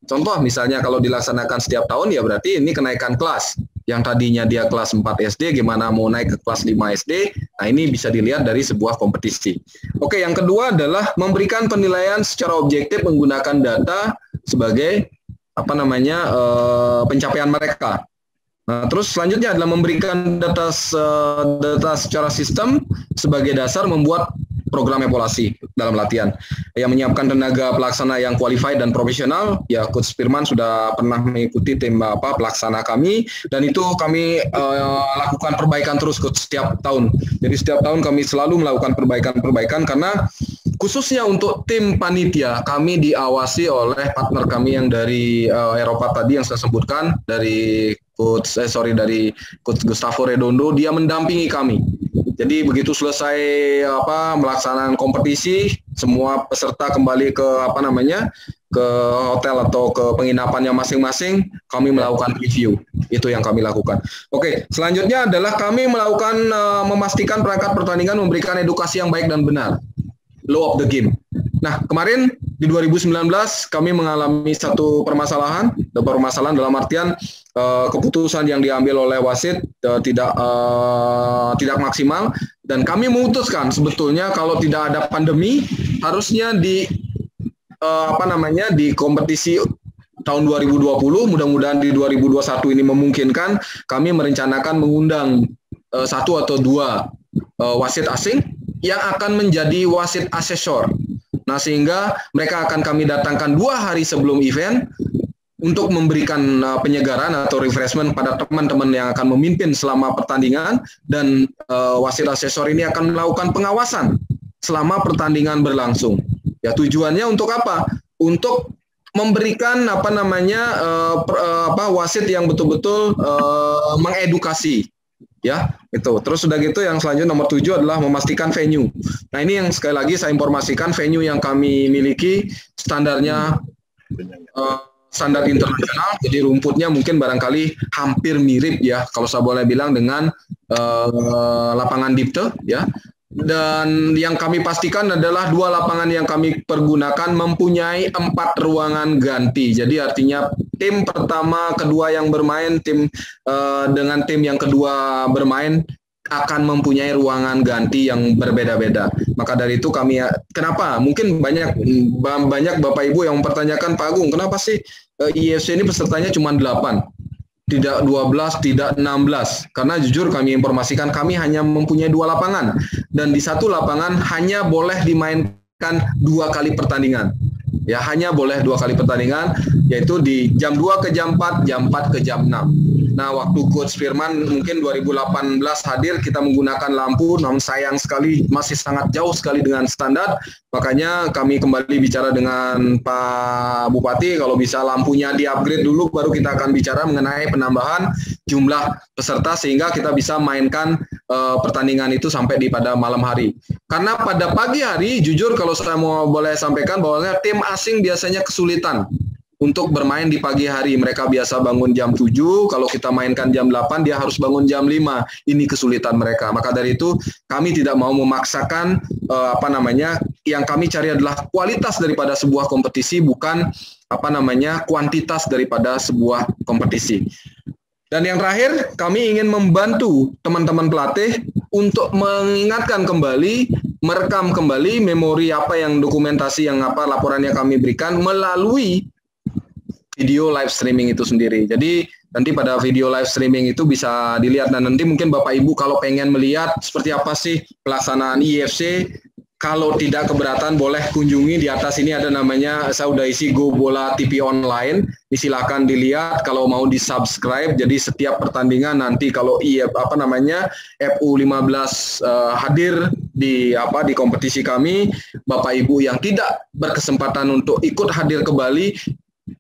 Contoh misalnya kalau dilaksanakan setiap tahun ya berarti ini kenaikan kelas. Yang tadinya dia kelas 4 SD, gimana mau naik ke kelas 5 SD. Nah ini bisa dilihat dari sebuah kompetisi. Oke, yang kedua adalah memberikan penilaian secara objektif menggunakan data sebagai apa namanya pencapaian mereka. Nah, terus selanjutnya adalah memberikan data secara sistem sebagai dasar membuat program evaluasi dalam latihan. Yang menyiapkan tenaga pelaksana yang qualified dan profesional, ya Coach Firman sudah pernah mengikuti tim pelaksana kami, dan itu kami lakukan perbaikan terus Coach setiap tahun. Jadi setiap tahun kami selalu melakukan perbaikan karena khususnya untuk tim panitia, kami diawasi oleh partner kami yang dari Eropa tadi yang saya sebutkan, dari dari Coach Gustavo Redondo, dia mendampingi kami. Jadi begitu selesai melaksanaan kompetisi, semua peserta kembali ke ke hotel atau ke penginapannya masing-masing, kami melakukan review. Itu yang kami lakukan. Oke, selanjutnya adalah kami melakukan memastikan perangkat pertandingan memberikan edukasi yang baik dan benar. Law of the game. Nah, kemarin di 2019 kami mengalami satu permasalahan dalam artian keputusan yang diambil oleh wasit tidak maksimal, dan kami memutuskan sebetulnya kalau tidak ada pandemi harusnya di kompetisi tahun 2020, mudah-mudahan di 2021 ini memungkinkan, kami merencanakan mengundang 1 atau 2 wasit asing yang akan menjadi wasit asesor. Nah, sehingga mereka akan kami datangkan 2 hari sebelum event untuk memberikan penyegaran atau refreshment pada teman-teman yang akan memimpin selama pertandingan, dan wasit asesor ini akan melakukan pengawasan selama pertandingan berlangsung. Ya, tujuannya untuk apa? Untuk memberikan wasit yang betul-betul mengedukasi. Ya, itu. Terus sudah gitu yang selanjutnya nomor 7 adalah memastikan venue. Nah, ini yang sekali lagi saya informasikan, venue yang kami miliki standarnya standar internasional. Jadi rumputnya mungkin barangkali hampir mirip ya kalau saya boleh bilang dengan lapangan Dipte ya. Dan yang kami pastikan adalah 2 lapangan yang kami pergunakan mempunyai 4 ruangan ganti. Jadi artinya tim pertama, kedua yang bermain, dengan tim yang kedua bermain akan mempunyai ruangan ganti yang berbeda-beda. Maka dari itu kami, kenapa? Mungkin banyak Bapak Ibu yang mempertanyakan, Pak Agung, kenapa sih IFC ini pesertanya cuma 8? tidak 12, tidak 16. Karena jujur kami informasikan kami hanya mempunyai 2 lapangan. Dan di satu lapangan hanya boleh dimainkan 2 kali pertandingan. Ya, hanya boleh 2 kali pertandingan, yaitu di jam 2 ke jam 4, jam 4 ke jam 6. Nah, waktu Coach Firman mungkin 2018 hadir, kita menggunakan lampu, namun sayang sekali masih sangat jauh sekali dengan standar. Makanya kami kembali bicara dengan Pak Bupati, kalau bisa lampunya di-upgrade dulu, baru kita akan bicara mengenai penambahan jumlah peserta, sehingga kita bisa mainkan pertandingan itu sampai pada malam hari. Karena pada pagi hari, jujur kalau saya mau boleh sampaikan, bahwa tim asing biasanya kesulitan untuk bermain di pagi hari. Mereka biasa bangun jam 7, kalau kita mainkan jam 8, dia harus bangun jam 5. Ini kesulitan mereka. Maka dari itu, kami tidak mau memaksakan, yang kami cari adalah kualitas daripada sebuah kompetisi, bukan kuantitas daripada sebuah kompetisi. Dan yang terakhir, kami ingin membantu teman-teman pelatih untuk mengingatkan kembali, merekam kembali memori apa yang dokumentasi yang laporan yang kami berikan melalui video live streaming itu sendiri. Jadi nanti pada video live streaming itu bisa dilihat, dan nanti mungkin Bapak Ibu kalau pengen melihat seperti apa sih pelaksanaan IFC, kalau tidak keberatan boleh kunjungi di atas ini ada namanya, saya udah isi Go Bola TV online, silakan dilihat kalau mau di-subscribe. Jadi setiap pertandingan nanti kalau FU15 hadir di kompetisi kami, Bapak Ibu yang tidak berkesempatan untuk ikut hadir ke Bali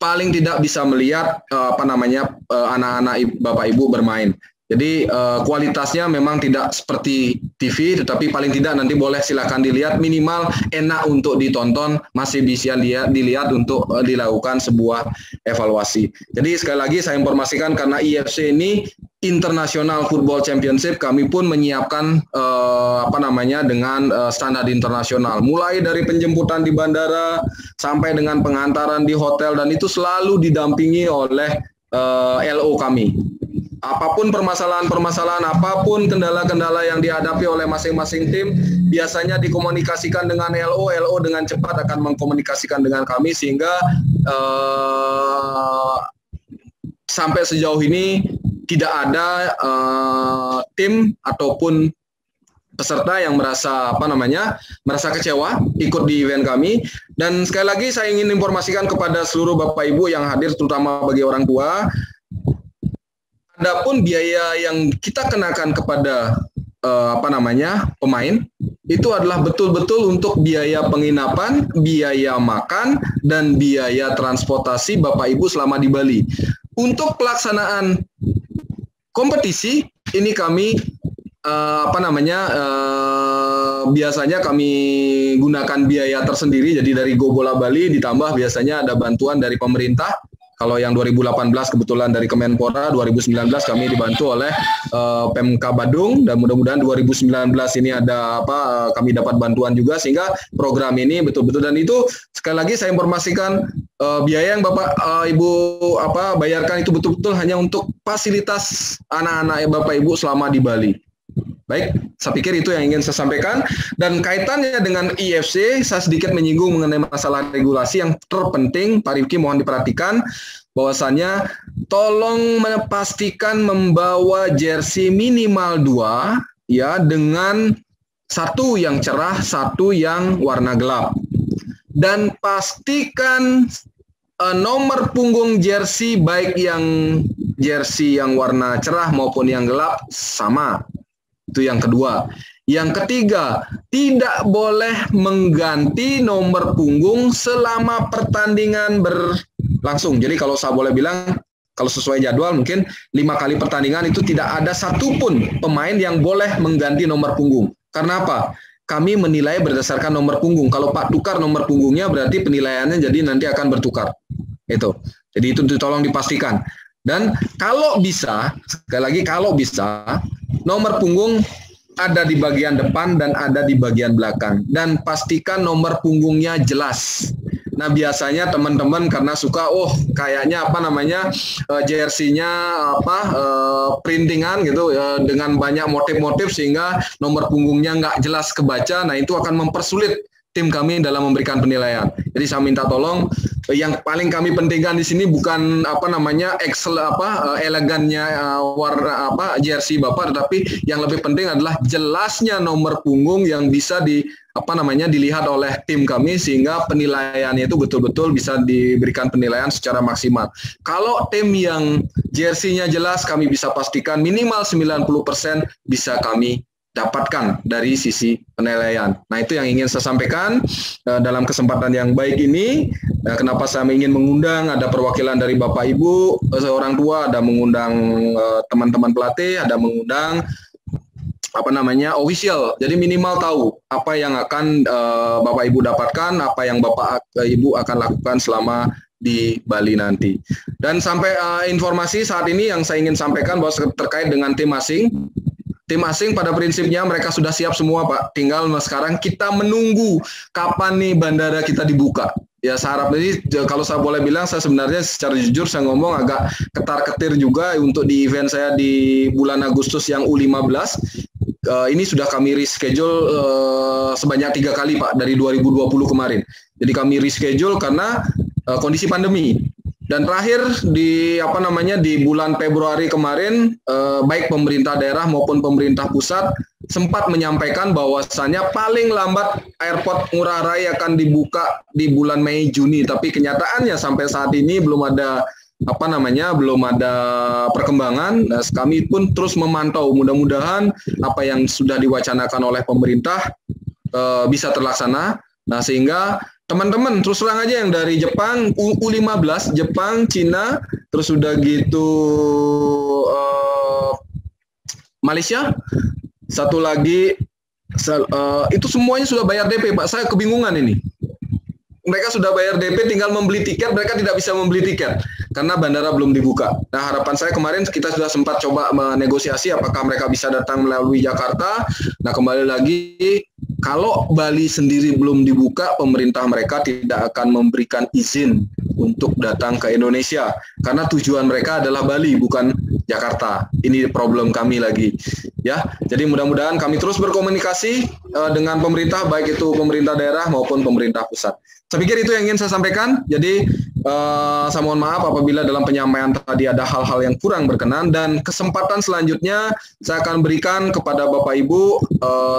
paling tidak bisa melihat anak-anak Bapak Ibu bermain. Jadi kualitasnya memang tidak seperti TV, tetapi paling tidak nanti boleh silakan dilihat, minimal enak untuk ditonton, masih bisa dilihat untuk dilakukan sebuah evaluasi. Jadi sekali lagi saya informasikan, karena IFC ini International Football Championship, kami pun menyiapkan dengan standar internasional, mulai dari penjemputan di bandara sampai dengan pengantaran di hotel, dan itu selalu didampingi oleh LO kami. Apapun permasalahan, apapun kendala-kendala yang dihadapi oleh masing-masing tim, biasanya dikomunikasikan dengan LO dengan cepat akan mengkomunikasikan dengan kami, sehingga sampai sejauh ini tidak ada tim ataupun peserta yang merasa kecewa ikut di event kami. Dan sekali lagi saya ingin informasikan kepada seluruh Bapak Ibu yang hadir, terutama bagi orang tua, adapun biaya yang kita kenakan kepada pemain itu adalah betul-betul untuk biaya penginapan, biaya makan, dan biaya transportasi Bapak Ibu selama di Bali. Untuk pelaksanaan kompetisi ini kami biasanya kami gunakan biaya tersendiri. Jadi dari Go Bola Bali ditambah biasanya ada bantuan dari pemerintah. Kalau yang 2018 kebetulan dari Kemenpora, 2019 kami dibantu oleh Pemka Badung, dan mudah-mudahan 2019 ini ada kami dapat bantuan juga, sehingga program ini betul-betul, dan itu sekali lagi saya informasikan biaya yang Bapak Ibu bayarkan itu betul-betul hanya untuk fasilitas anak-anak Bapak Ibu selama di Bali. Baik, saya pikir itu yang ingin saya sampaikan. Dan kaitannya dengan IFC, saya sedikit menyinggung mengenai masalah regulasi yang terpenting. Pak Rifki mohon diperhatikan bahwasannya tolong pastikan membawa jersey minimal 2 ya, dengan satu yang cerah, satu yang warna gelap. Dan pastikan nomor punggung jersey, baik yang jersey yang warna cerah maupun yang gelap, sama. Itu yang kedua. Yang ketiga, tidak boleh mengganti nomor punggung selama pertandingan berlangsung. Jadi kalau saya boleh bilang, kalau sesuai jadwal mungkin 5 kali pertandingan itu tidak ada satupun pemain yang boleh mengganti nomor punggung. Karena apa? Kami menilai berdasarkan nomor punggung. Kalau Pak tukar nomor punggungnya, berarti penilaiannya jadi nanti akan bertukar. Itu. Jadi itu tolong dipastikan. Dan kalau bisa, sekali lagi kalau bisa, nomor punggung ada di bagian depan dan ada di bagian belakang. Dan pastikan nomor punggungnya jelas. Nah biasanya teman-teman karena suka, kayaknya jersey-nya printingan gitu dengan banyak motif-motif sehingga nomor punggungnya nggak jelas kebaca. Nah itu akan mempersulit tim kami dalam memberikan penilaian. Jadi saya minta tolong yang paling kami pentingkan di sini bukan elegannya warna jersey Bapak, tetapi yang lebih penting adalah jelasnya nomor punggung yang bisa dilihat oleh tim kami, sehingga penilaiannya itu betul-betul bisa diberikan penilaian secara maksimal. Kalau tim yang jersey-nya jelas, kami bisa pastikan minimal 90% bisa kami dapatkan dari sisi penilaian. Nah, itu yang ingin saya sampaikan dalam kesempatan yang baik ini. Kenapa saya ingin mengundang, ada perwakilan dari Bapak Ibu, orang tua, ada mengundang teman-teman pelatih, ada mengundang official. Jadi minimal tahu apa yang akan Bapak Ibu dapatkan, apa yang Bapak Ibu akan lakukan selama di Bali nanti. Dan sampai informasi saat ini yang saya ingin sampaikan bahwa terkait dengan tim asing. Tim asing pada prinsipnya mereka sudah siap semua, Pak. Tinggal sekarang kita menunggu kapan nih bandara kita dibuka. Ya, saya harap ini, kalau saya boleh bilang, saya sebenarnya secara jujur saya ngomong agak ketar-ketir juga untuk di event saya di bulan Agustus yang U15. Ini sudah kami reschedule sebanyak 3 kali, Pak, dari 2020 kemarin. Jadi kami reschedule karena kondisi pandemi. Dan terakhir di bulan Februari kemarin, baik pemerintah daerah maupun pemerintah pusat sempat menyampaikan bahwasannya paling lambat airport Ngurah Rai akan dibuka di bulan Mei Juni. Tapi kenyataannya sampai saat ini belum ada perkembangan. Nah, kami pun terus memantau, mudah-mudahan apa yang sudah diwacanakan oleh pemerintah bisa terlaksana. Nah, sehingga teman-teman terus terang aja yang dari Jepang, U15, Jepang, Cina, terus udah gitu Malaysia, satu lagi itu semuanya sudah bayar DP, Pak. Saya kebingungan ini. Mereka sudah bayar DP, tinggal membeli tiket, mereka tidak bisa membeli tiket karena bandara belum dibuka. Nah, harapan saya kemarin kita sudah sempat coba menegosiasi apakah mereka bisa datang melalui Jakarta. Nah, kembali lagi, kalau Bali sendiri belum dibuka, pemerintah mereka tidak akan memberikan izin untuk datang ke Indonesia karena tujuan mereka adalah Bali, bukan Jakarta. Ini problem kami lagi, ya. Jadi mudah-mudahan kami terus berkomunikasi dengan pemerintah, baik itu pemerintah daerah maupun pemerintah pusat. Saya pikir itu yang ingin saya sampaikan. Jadi saya mohon maaf apabila dalam penyampaian tadi ada hal-hal yang kurang berkenan, dan kesempatan selanjutnya saya akan berikan kepada Bapak Ibu,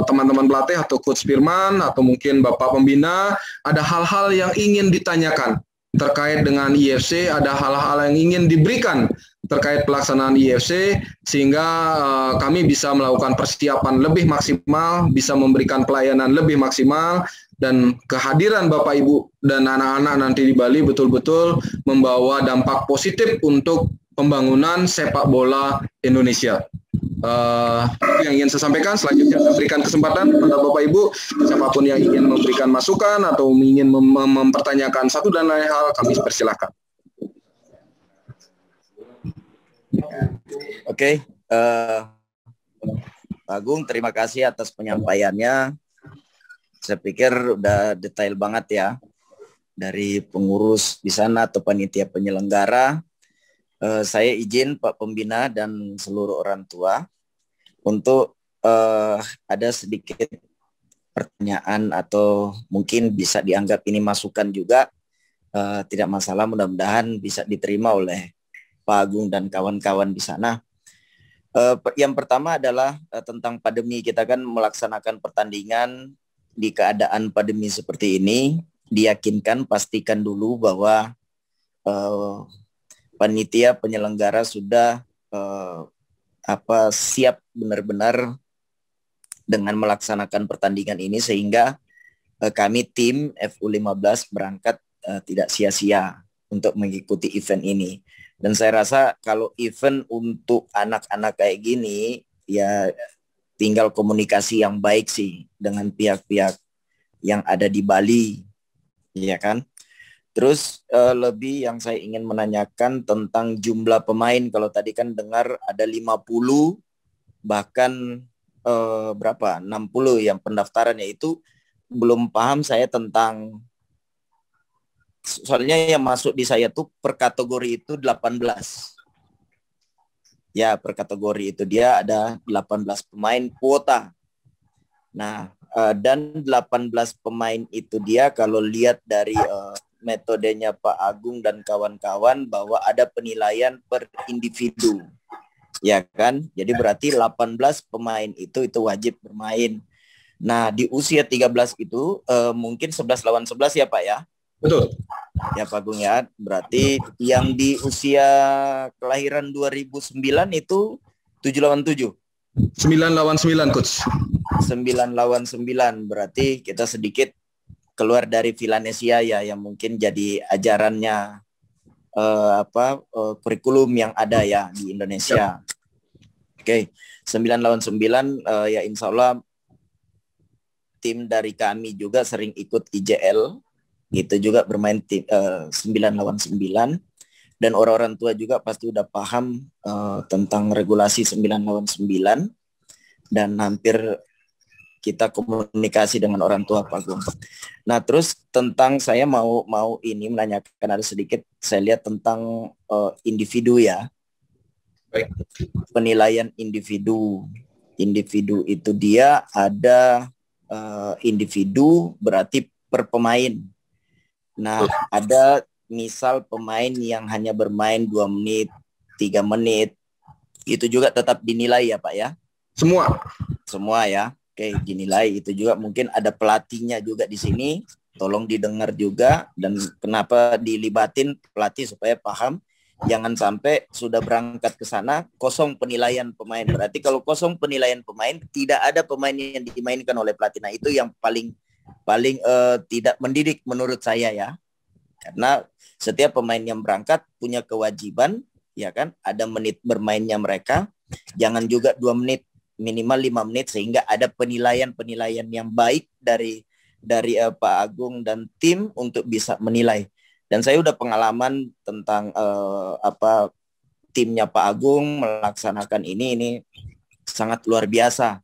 teman-teman pelatih atau Coach Firman atau mungkin Bapak Pembina, ada hal-hal yang ingin ditanyakan terkait dengan IFC, ada hal-hal yang ingin diberikan terkait pelaksanaan IFC, sehingga kami bisa melakukan persiapan lebih maksimal, bisa memberikan pelayanan lebih maksimal, dan kehadiran Bapak Ibu dan anak-anak nanti di Bali betul-betul membawa dampak positif untuk pembangunan sepak bola Indonesia. Itu yang ingin saya sampaikan. Selanjutnya saya berikan kesempatan kepada Bapak Ibu, siapapun yang ingin memberikan masukan atau ingin mempertanyakan satu dan lain hal, kami persilahkan. Oke, Pak Agung, terima kasih atas penyampaiannya. Saya pikir udah detail banget ya, dari pengurus di sana atau panitia penyelenggara. Saya izin Pak Pembina dan seluruh orang tua untuk ada sedikit pertanyaan atau mungkin bisa dianggap ini masukan juga. Tidak masalah, mudah-mudahan bisa diterima oleh Pak Agung dan kawan-kawan di sana. Yang pertama adalah tentang pandemi. Kita kan melaksanakan pertandingan di keadaan pandemi seperti ini. Diyakinkan, pastikan dulu bahwa panitia penyelenggara sudah siap benar-benar dengan melaksanakan pertandingan ini, sehingga kami tim FU15 berangkat tidak sia-sia untuk mengikuti event ini. Dan saya rasa kalau event untuk anak-anak kayak gini, ya tinggal komunikasi yang baik sih dengan pihak-pihak yang ada di Bali, ya kan? Terus lebih yang saya ingin menanyakan tentang jumlah pemain. Kalau tadi kan dengar ada 50, bahkan 60 yang pendaftarannya, itu belum paham saya tentang, soalnya yang masuk di saya tuh per kategori itu 18. Ya, per kategori itu dia ada 18 pemain kuota. Nah, dan 18 pemain itu dia kalau lihat dari metodenya Pak Agung dan kawan-kawan bahwa ada penilaian per individu. Ya kan? Jadi berarti 18 pemain itu wajib bermain. Nah, di usia 13 itu mungkin 11 lawan 11 ya Pak ya? Betul. Ya Pak Agung ya. Berarti yang di usia kelahiran 2009 itu 7 lawan 7. 9 lawan 9, Coach. 9 lawan 9. Berarti kita sedikit keluar dari Villanesia ya, yang mungkin jadi ajarannya kurikulum yang ada ya di Indonesia. Oke, 9 lawan 9 ya insya Allah tim dari kami juga sering ikut IJL, itu juga bermain 9 lawan 9, dan orang-orang tua juga pasti udah paham tentang regulasi 9 lawan 9, dan hampir kita komunikasi dengan orang tua Pak Agung. Nah, terus tentang saya mau ini menanyakan ada sedikit, saya lihat tentang individu ya. Baik. Penilaian individu. Individu itu dia ada individu berarti per pemain. Nah, ada misal pemain yang hanya bermain 2 menit, 3 menit, itu juga tetap dinilai ya Pak ya? Semua ya. Oke, dinilai. Itu juga mungkin ada pelatihnya juga di sini. Tolong didengar juga, dan kenapa dilibatin pelatih supaya paham. Jangan sampai sudah berangkat ke sana kosong penilaian pemain. Berarti kalau kosong penilaian pemain, tidak ada pemain yang dimainkan oleh pelatih. Nah, itu yang paling tidak mendidik menurut saya ya. Karena setiap pemain yang berangkat punya kewajiban, ya kan, ada menit bermainnya mereka. Jangan juga 2 menit, minimal 5 menit, sehingga ada penilaian yang baik dari Pak Agung dan tim untuk bisa menilai. Dan saya udah pengalaman tentang timnya Pak Agung melaksanakan ini sangat luar biasa.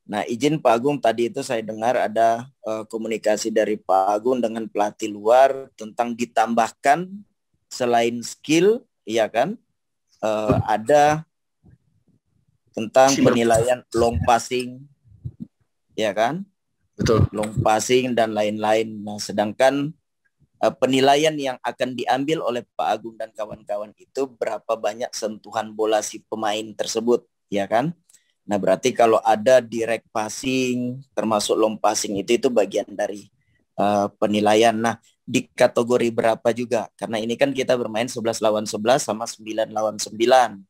Nah, izin Pak Agung, tadi itu saya dengar ada komunikasi dari Pak Agung dengan pelatih luar tentang ditambahkan selain skill, ya kan, ada tentang penilaian long passing, ya kan, betul, long passing dan lain-lain. Nah, sedangkan penilaian yang akan diambil oleh Pak Agung dan kawan-kawan itu berapa banyak sentuhan bola si pemain tersebut, ya kan. Nah, berarti kalau ada direct passing, termasuk long passing, itu bagian dari penilaian. Nah, di kategori berapa juga? Karena ini kan kita bermain 11 lawan 11 sama 9 lawan 9.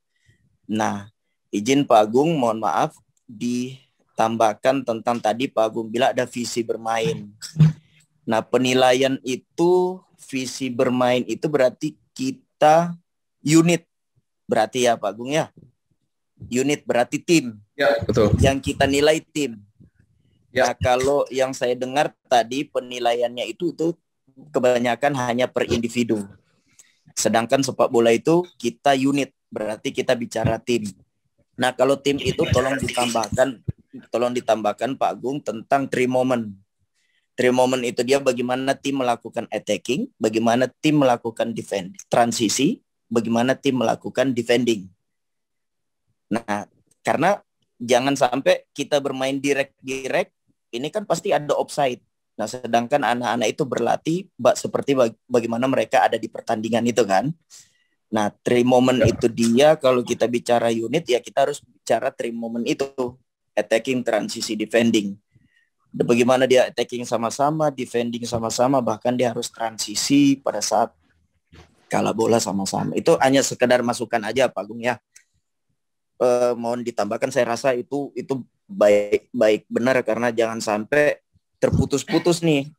Nah, izin Pak Agung, mohon maaf, ditambahkan tentang tadi Pak Agung bilang ada visi bermain. Nah, penilaian itu, visi bermain itu berarti kita unit. Berarti ya Pak Agung ya? Unit berarti tim. Ya, betul. Yang kita nilai tim. Ya. Nah, kalau yang saya dengar tadi penilaiannya itu kebanyakan hanya per individu. Sedangkan sepak bola itu kita unit, berarti kita bicara tim. Nah, kalau tim itu tolong ditambahkan Pak Agung tentang 3 moment. 3 moment itu dia bagaimana tim melakukan attacking, bagaimana tim melakukan defend, transisi, bagaimana tim melakukan defending. Nah, karena jangan sampai kita bermain direct, ini kan pasti ada offside. Nah, sedangkan anak-anak itu berlatih seperti bagaimana mereka ada di pertandingan itu kan. Nah, 3 moment itu dia, kalau kita bicara unit ya kita harus bicara 3 moment itu. Attacking, transisi, defending. Bagaimana dia attacking sama-sama, defending sama-sama, bahkan dia harus transisi pada saat kalah bola sama-sama. Itu hanya sekedar masukan aja Pak Agung ya. Mohon ditambahkan, saya rasa itu baik benar, karena jangan sampai terputus-putus nih.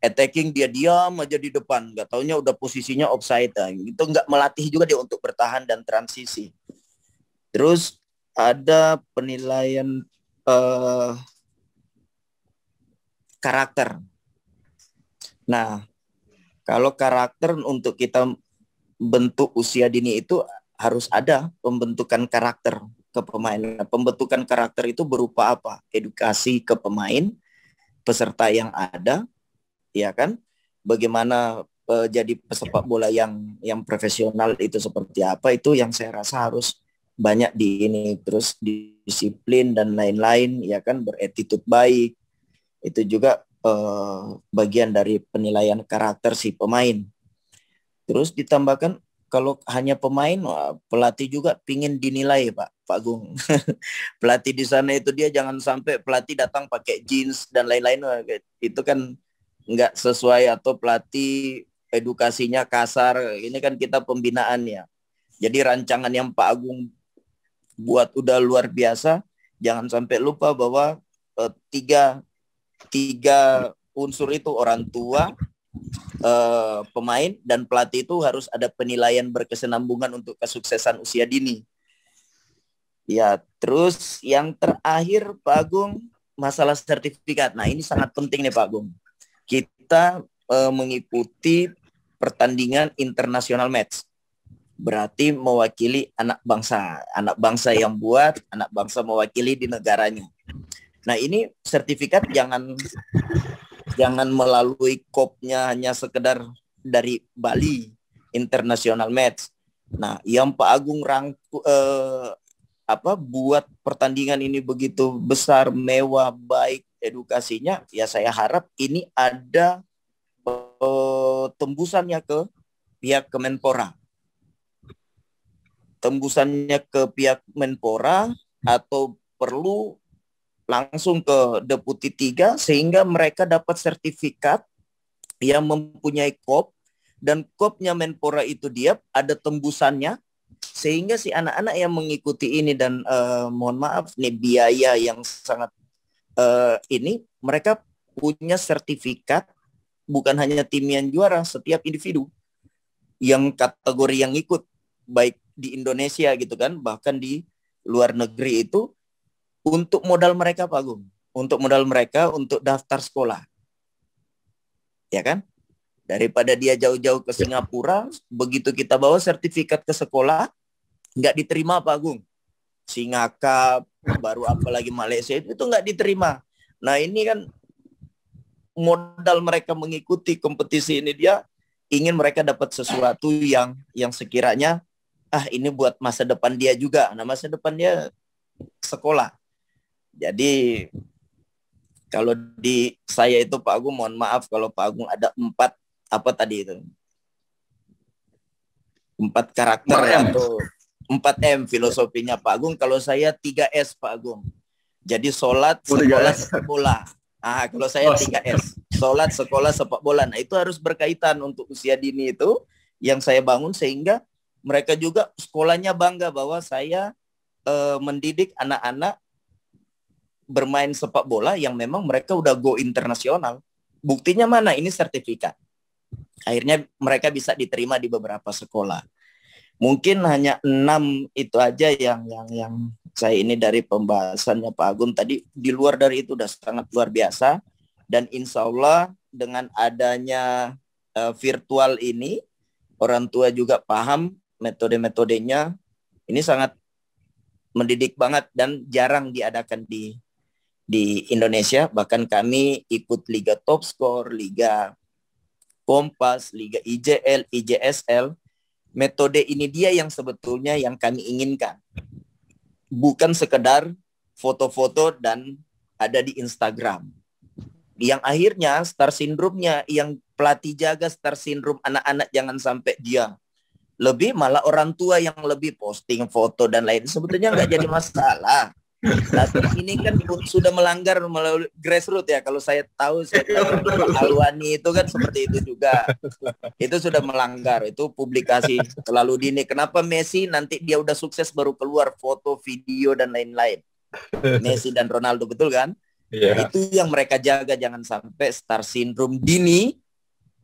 Attacking dia diam aja di depan, nggak taunya udah posisinya offside. Itu nggak melatih juga dia untuk bertahan dan transisi. Terus ada penilaian karakter. Nah, kalau karakter untuk kita bentuk usia dini itu harus ada pembentukan karakter ke pemain. Pembentukan karakter itu berupa apa? Edukasi ke pemain, peserta yang ada, ya kan? Bagaimana jadi pesepak bola yang profesional itu seperti apa? Itu yang saya rasa harus banyak di ini. Terus disiplin dan lain-lain, ya kan? Beretitude baik. Itu juga bagian dari penilaian karakter si pemain. Terus ditambahkan kalau hanya pemain, pelatih juga pingin dinilai Pak Agung. Pelatih di sana itu dia jangan sampai pelatih datang pakai jeans dan lain-lain, itu kan nggak sesuai, atau pelatih edukasinya kasar. Ini kan kita pembinaan ya. Jadi rancangan yang Pak Agung buat udah luar biasa. Jangan sampai lupa bahwa tiga unsur itu, orang tua, pemain dan pelatih, itu harus ada penilaian berkesinambungan untuk kesuksesan usia dini. Ya, terus yang terakhir Pak Agung, masalah sertifikat. Nah, ini sangat penting nih Pak Agung. Kita mengikuti pertandingan international match. Berarti mewakili anak bangsa yang buat, anak bangsa mewakili di negaranya. Nah, ini sertifikat jangan melalui kopnya hanya sekedar dari Bali international match. Nah, yang Pak Agung buat pertandingan ini begitu besar, mewah, baik edukasinya, ya saya harap ini ada tembusannya ke pihak Kemenpora. Tembusannya ke pihak Menpora, atau perlu langsung ke Deputi 3 sehingga mereka dapat sertifikat yang mempunyai kop, dan kopnya Menpora itu dia ada tembusannya, sehingga si anak-anak yang mengikuti ini, dan mohon maaf nih biaya yang sangat ini, mereka punya sertifikat, bukan hanya tim yang juara, setiap individu yang kategori yang ikut, baik di Indonesia gitu kan, bahkan di luar negeri itu, untuk modal mereka Pak Agung, untuk modal mereka untuk daftar sekolah, ya kan? Daripada dia jauh-jauh ke Singapura, begitu kita bawa sertifikat ke sekolah, nggak diterima Pak Agung. Singapura, baru apalagi Malaysia itu nggak diterima. Nah, ini kan modal mereka mengikuti kompetisi ini, dia ingin mereka dapat sesuatu yang sekiranya ini buat masa depan dia juga. Nah, masa depan dia sekolah. Jadi kalau di saya itu Pak Agung, mohon maaf kalau Pak Agung ada 4 karakter 4M. Atau 4M filosofinya Pak Agung. Kalau saya 3S Pak Agung. Jadi sholat, sekolah, sepak bola. Kalau saya 3S. Sholat, sekolah, sepak bola. Nah, itu harus berkaitan untuk usia dini itu yang saya bangun, sehingga mereka juga sekolahnya bangga bahwa saya mendidik anak-anak bermain sepak bola yang memang mereka udah go internasional. Buktinya mana? Ini sertifikat. Akhirnya mereka bisa diterima di beberapa sekolah. Mungkin hanya 6 itu aja yang saya ini dari pembahasannya Pak Agung tadi. Di luar dari itu udah sangat luar biasa. Dan insya Allah dengan adanya virtual ini, orang tua juga paham metode-metodenya. Ini sangat mendidik banget dan jarang diadakan di Indonesia. Bahkan kami ikut Liga Top Score, Liga Kompas, Liga IJL, IJSL. Metode ini dia yang sebetulnya yang kami inginkan. Bukan sekedar foto-foto dan ada di Instagram. Yang akhirnya star syndrome-nya, yang pelatih jaga star syndrome anak-anak, jangan sampai dia lebih, malah orang tua yang lebih posting foto dan lain. Sebetulnya nggak jadi masalah. Tapi ini kan sudah melanggar melalui grassroots ya. Kalau saya tahu Alwani itu kan seperti itu juga. Itu sudah melanggar. Itu publikasi terlalu dini. Kenapa Messi nanti dia udah sukses baru keluar foto, video dan lain-lain. Messi dan Ronaldo, betul kan? Yeah. Itu yang mereka jaga, jangan sampai star syndrome dini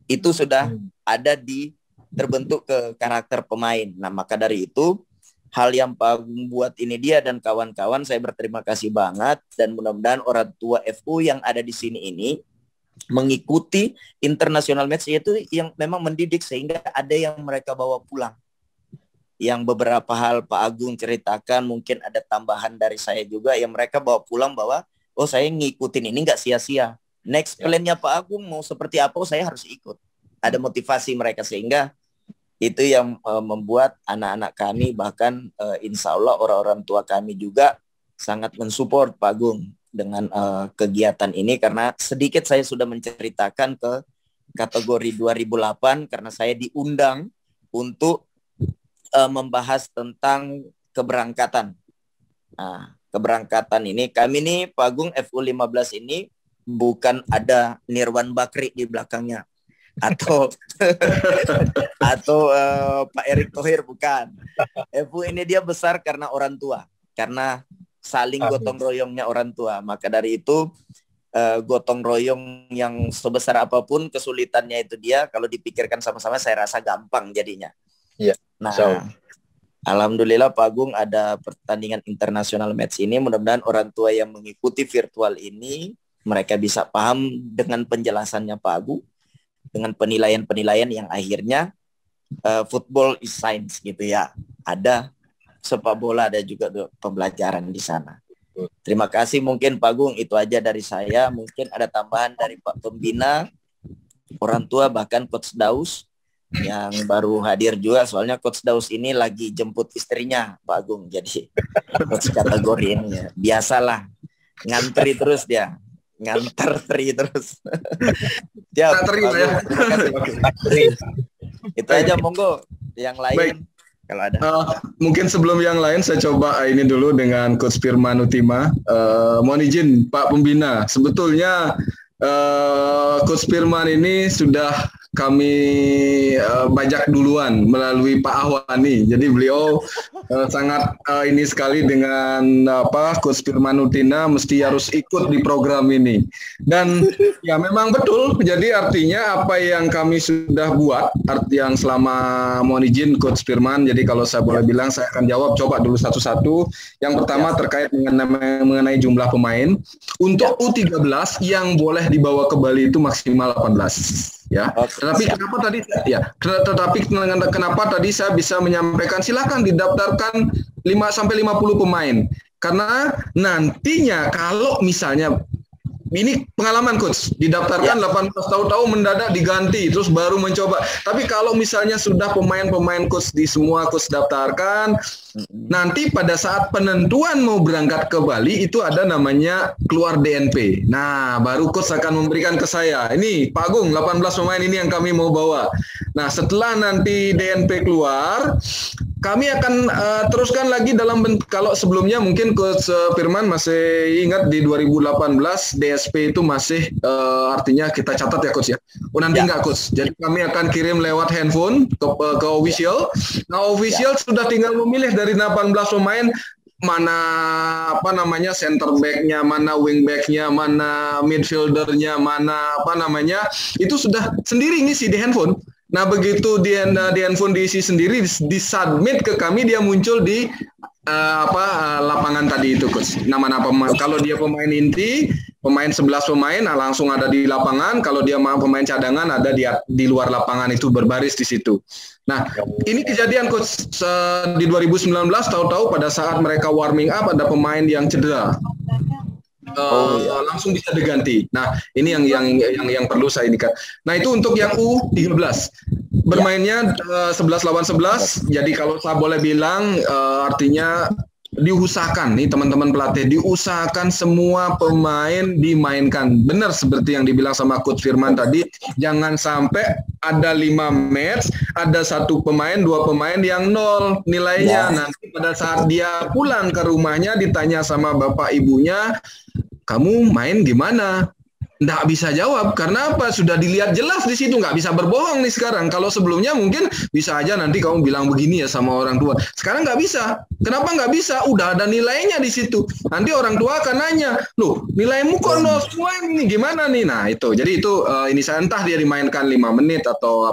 itu sudah ada di terbentuk ke karakter pemain. Nah, maka dari itu hal yang Pak Agung buat ini dia dan kawan-kawan, saya berterima kasih banget, dan mudah-mudahan orang tua FU yang ada di sini ini mengikuti international match itu yang memang mendidik, sehingga ada yang mereka bawa pulang. Yang beberapa hal Pak Agung ceritakan, mungkin ada tambahan dari saya juga yang mereka bawa pulang bahwa saya ngikutin ini nggak sia-sia. Next plan-nya Pak Agung mau seperti apa, saya harus ikut. Ada motivasi mereka, sehingga itu yang membuat anak-anak kami, bahkan insya Allah orang-orang tua kami juga sangat mensupport Pak Agung kegiatan ini, karena sedikit saya sudah menceritakan ke kategori 2008 karena saya diundang untuk membahas tentang keberangkatan. Nah, keberangkatan ini, kami nih Pak Agung FU15 ini bukan ada Nirwan Bakri di belakangnya atau Pak Erick Thohir, bukan. FU ini dia besar karena orang tua, karena saling gotong royongnya orang tua. Maka dari itu gotong royong yang sebesar apapun kesulitannya itu dia, kalau dipikirkan sama-sama saya rasa gampang jadinya. Iya. Nah, alhamdulillah Pak Agung ada pertandingan internasional match ini. Mudah-mudahan orang tua yang mengikuti virtual ini mereka bisa paham dengan penjelasannya Pak Agung, dengan penilaian-penilaian yang akhirnya football is science gitu ya. Ada sepak bola, ada juga pembelajaran di sana. Terima kasih, mungkin Pak Agung itu aja dari saya. Mungkin ada tambahan dari Pak Pembina, orang tua, bahkan Coach Daus yang baru hadir juga. Soalnya Coach Daus ini lagi jemput istrinya Pak Agung, jadi coach kategori ini ya. Biasalah ngantri terus dia, nganter-tri terus. Siap, itu aja, monggo yang lain. Baik. Kalau ada. Mungkin sebelum yang lain saya coba ini dulu dengan Coach Firman Utima. Mohon izin Pak Pembina, sebetulnya Coach Firman ini sudah kami bajak duluan melalui Pak Ahwani. Jadi beliau sangat ini sekali dengan Coach Firman Utina mesti harus ikut di program ini. Dan ya memang betul. Jadi artinya apa yang kami sudah buat, yang selama, mohon izin Coach Firman, jadi kalau saya boleh bilang saya akan jawab coba dulu satu-satu. Yang pertama terkait dengan mengenai jumlah pemain. Untuk U13 yang boleh dibawa ke Bali itu maksimal 18. Ya, tetapi kenapa tadi saya bisa menyampaikan silakan didaftarkan 5-50 pemain, karena nantinya kalau misalnya ini pengalaman Coach, didaftarkan 18 tahu-tahu mendadak diganti terus baru mencoba. Tapi kalau misalnya sudah pemain-pemain Coach di semua Coach daftarkan, nanti pada saat penentuan mau berangkat ke Bali itu ada namanya keluar DNP. Nah, baru Coach akan memberikan ke saya. Ini Pak Agung, 18 pemain ini yang kami mau bawa. Nah, setelah nanti DNP keluar, kami akan teruskan lagi dalam kalau sebelumnya mungkin Coach Firman masih ingat di 2018 DSP itu masih artinya kita catat ya Coach ya. Oh nanti enggak Coach. Jadi kami akan kirim lewat handphone ke official. Nah official sudah tinggal memilih dari 18 pemain mana center back-nya, mana wing back-nya, mana midfielder-nya, mana itu sudah sendiri ngisi di handphone. Nah begitu di handphone diisi sendiri, disubmit ke kami, dia muncul di lapangan tadi itu Coach. Nama-nama kalau dia pemain inti, pemain 11 pemain langsung ada di lapangan, kalau dia pemain cadangan ada di luar lapangan itu berbaris di situ. Nah, ini kejadian Coach di 2019 tahu-tahu pada saat mereka warming up ada pemain yang cedera. Langsung bisa diganti. Nah, ini yang perlu saya indikan. Nah, itu untuk yang U13. Bermainnya 11 lawan 11. Jadi kalau saya boleh bilang artinya diusahakan nih teman-teman pelatih, diusahakan semua pemain dimainkan. Benar seperti yang dibilang sama Coach Firman tadi, jangan sampai ada 5 match, ada 1 pemain, 2 pemain yang 0 nilainya. Nanti pada saat dia pulang ke rumahnya ditanya sama bapak ibunya, kamu main gimana? Nggak bisa jawab, karena apa? Sudah dilihat jelas di situ, nggak bisa berbohong nih sekarang. Kalau sebelumnya mungkin bisa aja nanti kamu bilang begini ya sama orang tua. Sekarang nggak bisa. Kenapa nggak bisa? Udah ada nilainya di situ. Nanti orang tua akan nanya, loh nilaimu kok 0 semua ini gimana nih? Nah itu, jadi itu ini saya entah dia dimainkan 5 menit atau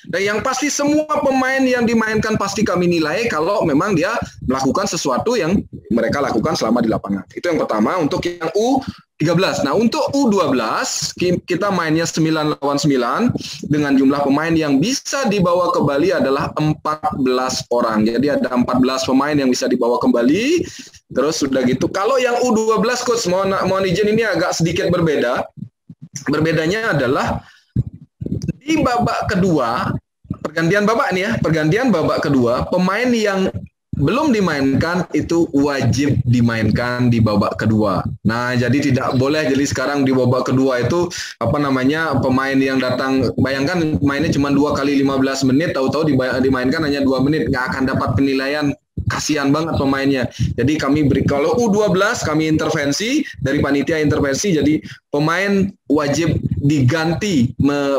dan yang pasti semua pemain yang dimainkan pasti kami nilai kalau memang dia melakukan sesuatu yang mereka lakukan selama di lapangan. Itu yang pertama untuk yang U13. Nah, untuk U12 kita mainnya 9 lawan 9 dengan jumlah pemain yang bisa dibawa ke Bali adalah 14 orang. Jadi ada 14 pemain yang bisa dibawa ke Bali. Terus sudah gitu. Kalau yang U12 Coach mohon izin ini agak sedikit berbeda. Berbedanya adalah di babak kedua, pergantian babak kedua, pemain yang belum dimainkan itu wajib dimainkan di babak kedua. Nah, jadi tidak boleh. Jadi sekarang di babak kedua itu pemain yang datang, bayangkan mainnya cuma 2 kali 15 menit, tahu-tahu dimainkan hanya 2 menit, nggak akan dapat penilaian. Kasihan banget pemainnya. Jadi kami kalau U12 kami intervensi dari panitia intervensi, jadi pemain wajib diganti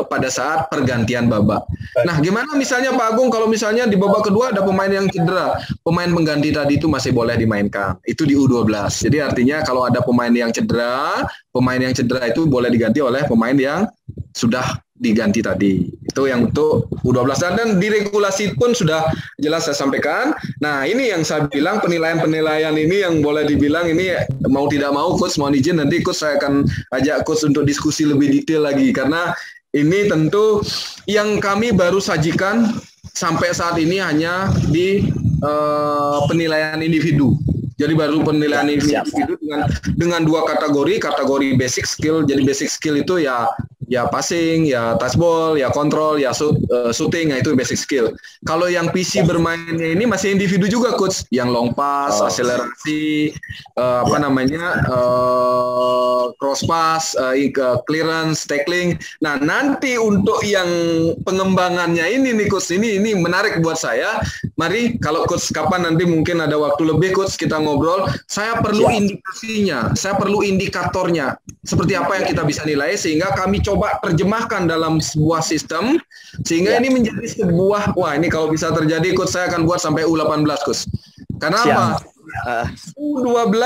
pada saat pergantian babak. Nah, gimana misalnya Pak Agung kalau misalnya di babak kedua ada pemain yang cedera, pemain pengganti tadi itu masih boleh dimainkan. Itu di U12. Jadi artinya kalau ada pemain yang cedera itu boleh diganti oleh pemain yang sudah diganti tadi. Itu yang untuk U12 dan di regulasi pun sudah jelas saya sampaikan. Nah, ini yang saya bilang penilaian ini yang boleh dibilang ini mau tidak mau Coach mohon izin nanti Coach saya akan ajak Coach untuk diskusi lebih detail lagi karena ini tentu yang kami baru sajikan sampai saat ini hanya di penilaian individu. Jadi baru penilaian individu dengan 2 kategori basic skill. Jadi basic skill itu ya passing, ya touch ball, ya kontrol, ya shooting, ya itu basic skill. Kalau yang PC bermainnya ini masih individu juga Coach, yang long pass, akselerasi, cross pass, clearance, tackling. Nah, nanti untuk yang pengembangannya ini nih Coach, ini menarik buat saya. Mari kalau Coach kapan nanti mungkin ada waktu lebih Coach kita ngobrol, saya perlu indikasinya, saya perlu indikatornya. Seperti apa yang kita bisa nilai sehingga kami coba terjemahkan dalam sebuah sistem sehingga ini menjadi sebuah ini kalau bisa terjadi Coach saya akan buat sampai U18 Coach. Karena apa? U12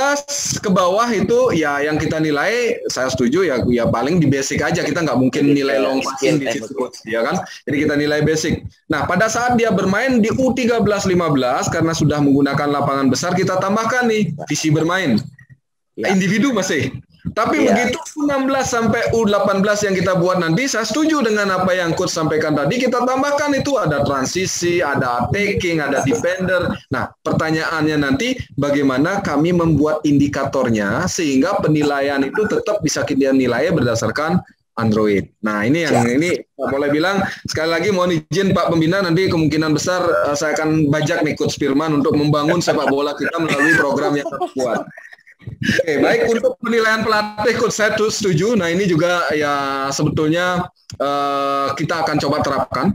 ke bawah itu ya yang kita nilai saya setuju ya paling di basic aja, kita nggak mungkin nilai long passing di situ Coach, ya kan? Jadi kita nilai basic. Nah, pada saat dia bermain di U13-15 karena sudah menggunakan lapangan besar kita tambahkan nih visi bermain. Individu masih. Tapi begitu U16 sampai U18 yang kita buat nanti, saya setuju dengan apa yang Coach sampaikan tadi, kita tambahkan itu ada transisi, ada attacking, ada defender. Nah, pertanyaannya nanti bagaimana kami membuat indikatornya sehingga penilaian itu tetap bisa kita nilai berdasarkan Android. Nah, ini yang ini boleh bilang sekali lagi mohon izin Pak Pembina, nanti kemungkinan besar saya akan bajak nih Coach Firman untuk membangun sepak bola kita melalui program yang kita buat. Oke, baik untuk penilaian pelatih Coach saya setuju. Nah, ini juga ya sebetulnya kita akan coba terapkan.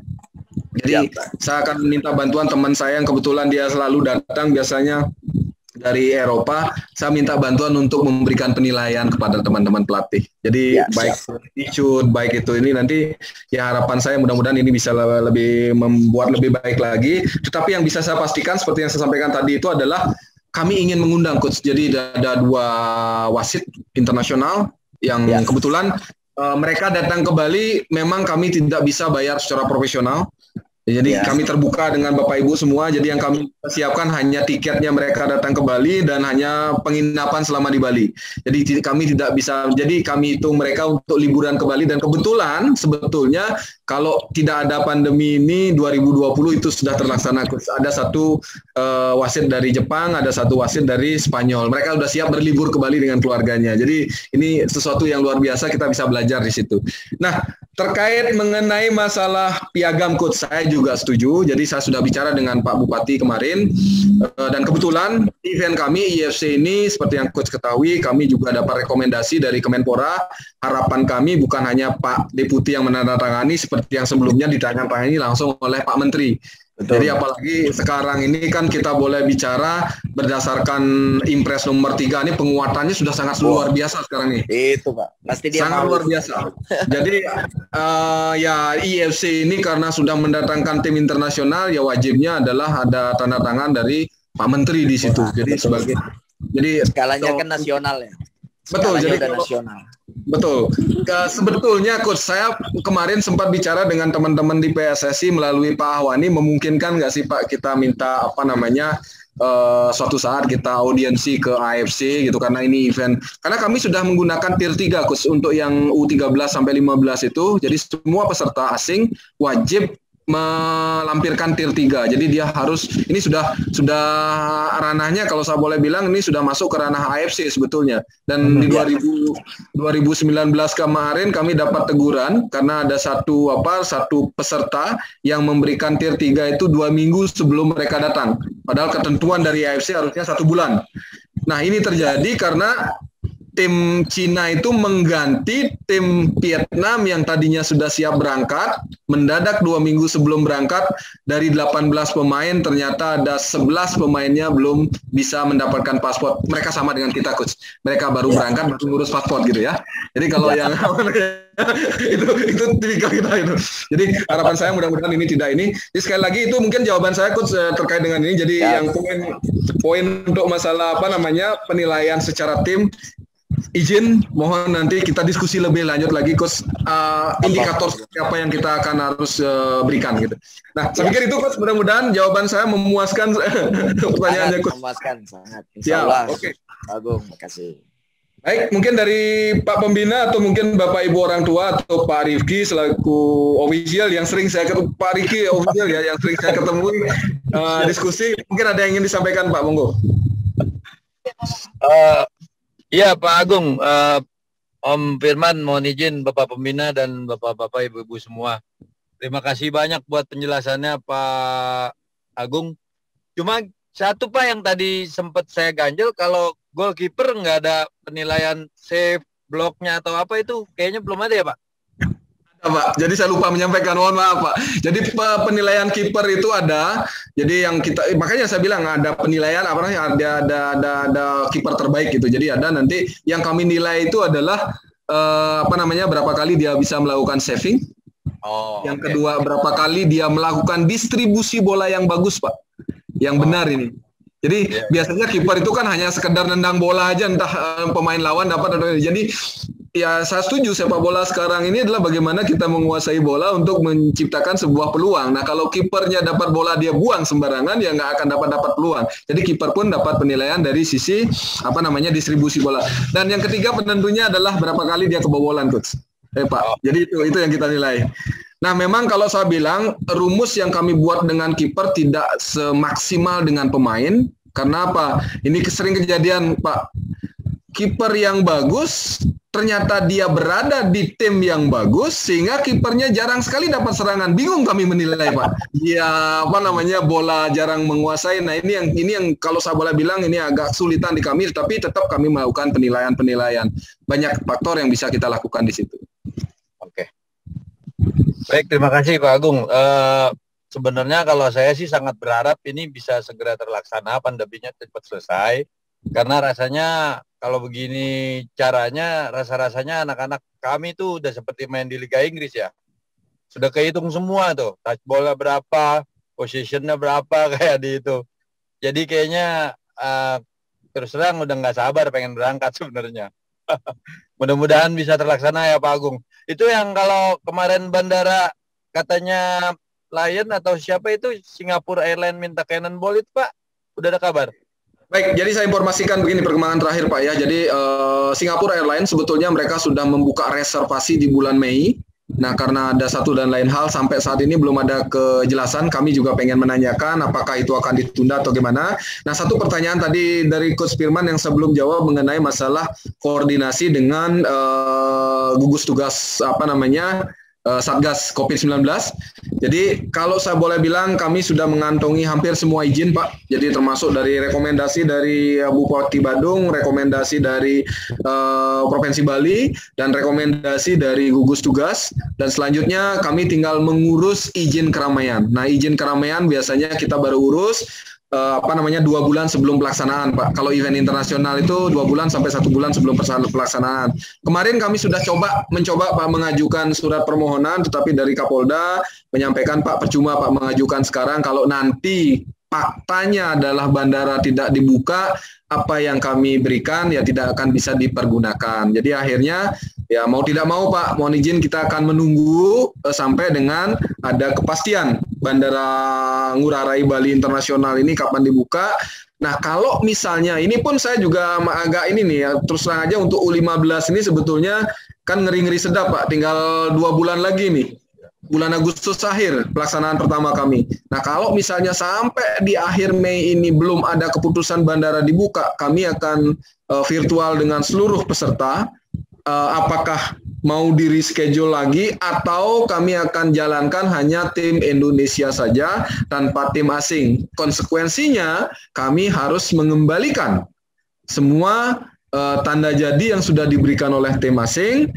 Jadi saya akan minta bantuan teman saya yang kebetulan dia selalu datang biasanya dari Eropa. Saya minta bantuan untuk memberikan penilaian kepada teman-teman pelatih. Jadi baik attitude, baik itu ini nanti ya harapan saya mudah-mudahan ini bisa membuat lebih baik lagi. Tetapi yang bisa saya pastikan seperti yang saya sampaikan tadi itu adalah kami ingin mengundang Coach. Jadi ada 2 wasit internasional yang kebetulan mereka datang ke Bali. Memang kami tidak bisa bayar secara profesional. Jadi kami terbuka dengan Bapak Ibu semua. Jadi yang kami siapkan hanya tiketnya mereka datang ke Bali dan hanya penginapan selama di Bali. Jadi kami tidak bisa. Jadi kami hitung mereka untuk liburan ke Bali dan kebetulan sebetulnya kalau tidak ada pandemi ini 2020 itu sudah terlaksana. Ada 1 wasit dari Jepang, ada 1 wasit dari Spanyol. Mereka sudah siap berlibur ke Bali dengan keluarganya. Jadi ini sesuatu yang luar biasa, kita bisa belajar di situ. Nah, terkait mengenai masalah piagam Coach, saya juga setuju. Jadi saya sudah bicara dengan Pak Bupati kemarin dan kebetulan event kami IFC ini seperti yang Coach ketahui, kami juga dapat rekomendasi dari Kemenpora. Harapan kami bukan hanya Pak Deputi yang menandatangani seperti yang sebelumnya ditandatangani langsung oleh Pak Menteri. Betul. Jadi apalagi sekarang ini kan kita boleh bicara berdasarkan Impres nomor 3 ini penguatannya sudah sangat luar biasa sekarang nih. Itu Pak, pasti dia sangat luar biasa. Jadi ya IFC ini karena sudah mendatangkan tim internasional ya wajibnya adalah ada tanda tangan dari Pak Menteri di situ. Jadi sebagai skalanya kan nasional ya. Betul, jadi nasional. Betul. Sebetulnya Coach saya kemarin sempat bicara dengan teman-teman di PSSI melalui Pak Ahwani, memungkinkan nggak sih Pak kita minta suatu saat kita audiensi ke AFC gitu karena ini event. Karena kami sudah menggunakan tier 3 Coach untuk yang U13 sampai 15 itu. Jadi semua peserta asing wajib melampirkan tier 3. Jadi dia harus, ini sudah ranahnya kalau saya boleh bilang ini sudah masuk ke ranah AFC sebetulnya. Dan di 2019 kemarin kami dapat teguran karena ada satu peserta yang memberikan tier 3 itu 2 minggu sebelum mereka datang. Padahal ketentuan dari AFC harusnya 1 bulan. Nah, ini terjadi karena tim Cina itu mengganti tim Vietnam yang tadinya sudah siap berangkat, mendadak 2 minggu sebelum berangkat, dari 18 pemain ternyata ada 11 pemainnya belum bisa mendapatkan paspor. Mereka sama dengan kita, Coach. Mereka baru berangkat, baru ngurus paspor gitu ya. Jadi kalau yang itu tipikal kita itu. Jadi harapan saya mudah-mudahan ini tidak ini. Jadi sekali lagi itu mungkin jawaban saya, Coach, terkait dengan ini. Jadi yang poin untuk masalah penilaian secara tim, izin mohon nanti kita diskusi lebih lanjut lagi, Coach, indikator apa yang kita akan harus berikan gitu. Nah, saya pikir itu, Coach, mudah-mudahan jawaban saya memuaskan pertanyaannya, Coach. Memuaskan sangat. Insyaallah. Oke. Agung, makasih. Baik, mungkin dari Pak Pembina atau mungkin Bapak Ibu orang tua atau Pak Rifki selaku official yang sering saya ketemu, Pak Rifki official ya yang sering saya ketemu diskusi, mungkin ada yang ingin disampaikan, Pak, monggo. Iya, Pak Agung, Om Firman, mohon izin Bapak Pembina dan Bapak-Bapak, Ibu-Ibu semua. Terima kasih banyak buat penjelasannya, Pak Agung. Cuma satu, Pak, yang tadi sempat saya ganjel, kalau goalkeeper nggak ada penilaian save, bloknya atau apa itu, kayaknya belum ada ya, Pak? Pak, jadi saya lupa menyampaikan, mohon maaf, Pak. Jadi penilaian kiper itu ada. Jadi yang kita, makanya saya bilang ada penilaian ada kiper terbaik gitu. Jadi ada nanti yang kami nilai itu adalah berapa kali dia bisa melakukan saving. Yang kedua, berapa kali dia melakukan distribusi bola yang bagus, Pak. Yang benar ini. Jadi biasanya kiper itu kan hanya sekedar nendang bola aja, entah pemain lawan dapat atau jadi. Ya, saya setuju sepak bola sekarang ini adalah bagaimana kita menguasai bola untuk menciptakan sebuah peluang. Nah, kalau kipernya dapat bola dia buang sembarangan, ya nggak akan dapat peluang. Jadi kiper pun dapat penilaian dari sisi distribusi bola. Dan yang ketiga penentunya adalah berapa kali dia kebobolan, Coach. Pak. Jadi itu yang kita nilai. Nah, memang kalau saya bilang rumus yang kami buat dengan kiper tidak semaksimal dengan pemain. Karena apa? Ini sering kejadian, Pak. Kiper yang bagus ternyata dia berada di tim yang bagus sehingga kipernya jarang sekali dapat serangan. Bingung kami menilai, Pak. Dia bola jarang menguasai. Nah, ini yang kalau saya boleh bilang ini agak sulitan di kami, tapi tetap kami melakukan penilaian. Banyak faktor yang bisa kita lakukan di situ. Oke. Baik, terima kasih, Pak Agung. Sebenarnya kalau saya sih sangat berharap ini bisa segera terlaksana, pandeminya cepat selesai. Karena rasanya kalau begini caranya, rasa-rasanya anak-anak kami tuh udah seperti main di Liga Inggris ya. Sudah kehitung semua tuh, touch bola berapa, positionnya berapa kayak di itu. Jadi kayaknya terus terang udah nggak sabar pengen berangkat sebenarnya. Mudah-mudahan bisa terlaksana ya, Pak Agung. Itu yang kalau kemarin bandara katanya Lion atau siapa itu Singapore Airlines minta cannonball itu, Pak, udah ada kabar? Baik, jadi saya informasikan begini perkembangan terakhir, Pak ya. Jadi Singapore Airlines sebetulnya mereka sudah membuka reservasi di bulan Mei. Nah, karena ada satu dan lain hal sampai saat ini belum ada kejelasan. Kami juga pengen menanyakan apakah itu akan ditunda atau gimana. Nah, satu pertanyaan tadi dari Coach Firman yang sebelum jawab mengenai masalah koordinasi dengan gugus tugas Satgas COVID-19. Jadi kalau saya boleh bilang kami sudah mengantongi hampir semua izin, Pak. Jadi termasuk dari rekomendasi dari Bupati Badung, rekomendasi dari Provinsi Bali, dan rekomendasi dari gugus tugas. Dan selanjutnya kami tinggal mengurus izin keramaian. Nah, izin keramaian biasanya kita baru urus 2 bulan sebelum pelaksanaan, Pak. Kalau event internasional itu 2 bulan sampai 1 bulan sebelum pelaksanaan. Kemarin kami sudah mencoba Pak mengajukan surat permohonan, tetapi dari Kapolda menyampaikan, Pak, percuma Pak mengajukan sekarang kalau nanti faktanya adalah bandara tidak dibuka, apa yang kami berikan ya tidak akan bisa dipergunakan. Jadi akhirnya ya mau tidak mau, Pak, mohon izin kita akan menunggu sampai dengan ada kepastian Bandara Ngurah Rai Bali Internasional ini kapan dibuka. Nah, kalau misalnya ini pun saya juga agak ini nih ya, terus terang aja untuk U15 ini sebetulnya kan ngeri-ngeri sedap, Pak. Tinggal 2 bulan lagi nih. bulan Agustus akhir pelaksanaan pertama kami. Nah, kalau misalnya sampai di akhir Mei ini belum ada keputusan bandara dibuka, kami akan virtual dengan seluruh peserta. Apakah mau di reschedule lagi atau kami akan jalankan hanya tim Indonesia saja tanpa tim asing. Konsekuensinya kami harus mengembalikan semua tanda jadi yang sudah diberikan oleh tim asing,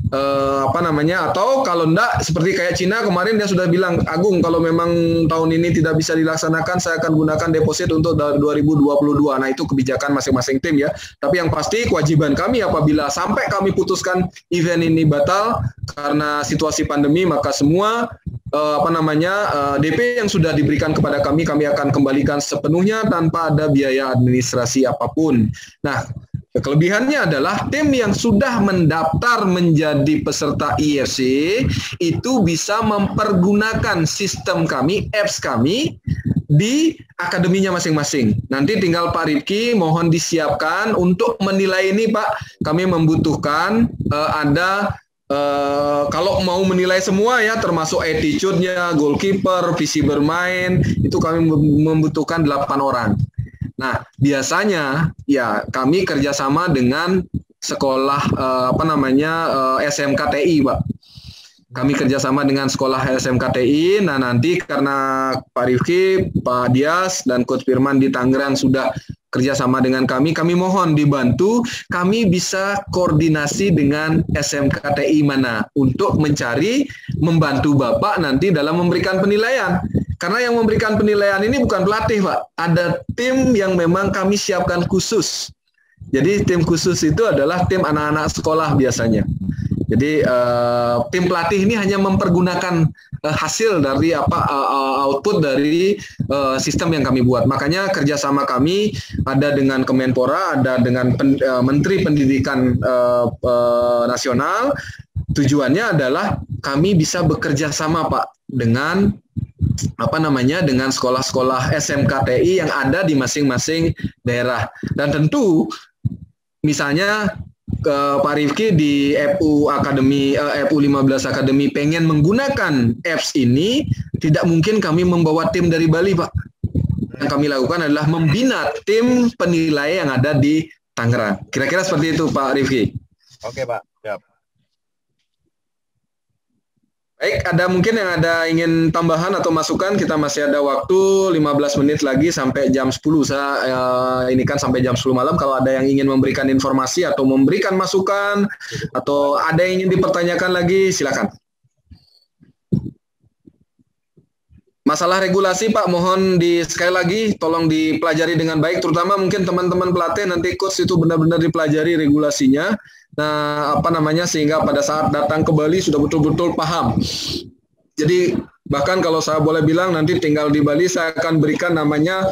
atau kalau enggak seperti kayak Cina kemarin dia sudah bilang, Agung, kalau memang tahun ini tidak bisa dilaksanakan, saya akan gunakan deposit untuk 2022. Nah, itu kebijakan masing-masing tim ya. Tapi yang pasti kewajiban kami apabila sampai kami putuskan event ini batal karena situasi pandemi, maka semua DP yang sudah diberikan kepada kami akan kembalikan sepenuhnya tanpa ada biaya administrasi apapun. Nah, kelebihannya adalah tim yang sudah mendaftar menjadi peserta IFC itu bisa mempergunakan sistem kami, apps kami di akademinya masing-masing. Nanti tinggal Pak Rifki mohon disiapkan untuk menilai ini, Pak. Kami membutuhkan kalau mau menilai semua ya, termasuk attitude-nya, goalkeeper, visi bermain, itu kami membutuhkan 8 orang. Nah, biasanya ya kami kerjasama dengan sekolah SMKTI, Pak. Kami kerjasama dengan sekolah SMKTI. Nah, nanti karena Pak Rifki, Pak Dias, dan Coach Firman di Tangerang sudah kerjasama dengan kami mohon dibantu, kami bisa koordinasi dengan SMKTI mana untuk membantu Bapak nanti dalam memberikan penilaian. Karena yang memberikan penilaian ini bukan pelatih, Pak. Ada tim yang memang kami siapkan khusus. Jadi tim khusus itu adalah tim anak-anak sekolah biasanya. Jadi tim pelatih ini hanya mempergunakan hasil dari output dari sistem yang kami buat. Makanya kerjasama kami ada dengan Kemenpora, ada dengan Menteri Pendidikan Nasional. Tujuannya adalah kami bisa bekerja sama, Pak, dengan dengan sekolah-sekolah SMKTI yang ada di masing-masing daerah. Dan tentu misalnya Pak Rifki di FU 15 Academy pengen menggunakan apps ini, tidak mungkin kami membawa tim dari Bali, Pak. Yang kami lakukan adalah membina tim penilai yang ada di Tangerang. Kira-kira seperti itu, Pak Rifki. Oke, Pak. Siap. Baik, mungkin yang ingin tambahan atau masukan, kita masih ada waktu 15 menit lagi sampai jam 10. Ini kan sampai jam 10 malam. Kalau ada yang ingin memberikan informasi atau memberikan masukan atau ada yang ingin dipertanyakan lagi, silakan. Masalah regulasi, Pak, mohon sekali lagi tolong dipelajari dengan baik, terutama mungkin teman-teman pelatih nanti coach itu benar-benar dipelajari regulasinya. Nah, sehingga pada saat datang ke Bali sudah betul-betul paham. Jadi bahkan kalau saya boleh bilang nanti tinggal di Bali saya akan berikan namanya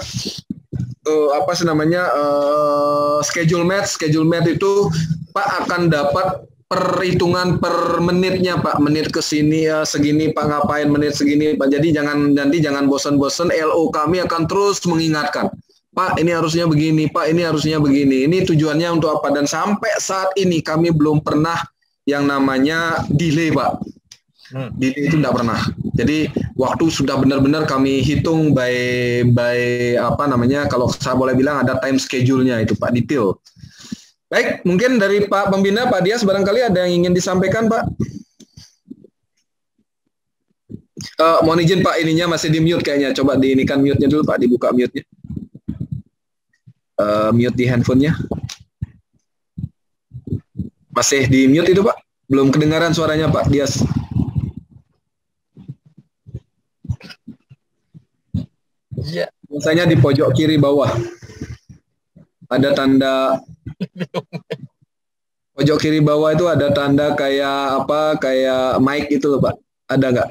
schedule match. Schedule match itu Pak akan dapat perhitungan per menitnya, Pak. Menit ke sini segini Pak ngapain, menit segini Pak. Jadi jangan bosan-bosan. LO kami akan terus mengingatkan. Pak, ini harusnya begini, Pak, ini harusnya begini. Ini tujuannya untuk apa? Dan sampai saat ini kami belum pernah yang namanya delay, Pak. Delay itu tidak pernah. Jadi waktu sudah benar-benar kami hitung by kalau saya boleh bilang ada time schedule-nya itu, Pak, detail. Baik, mungkin dari Pak Pembina, Pak Dias, barangkali ada yang ingin disampaikan, Pak. Mohon izin, Pak, ininya masih di mute kayaknya. Coba diinikan mute-nya dulu, Pak, dibuka mute-nya. Mute di handphonenya. Masih di mute itu, Pak. Belum kedengaran suaranya, Pak Dias. Iya. Biasanya di pojok kiri bawah. Ada tanda pojok kiri bawah itu ada tanda kayak mic itu loh, Pak. Ada nggak?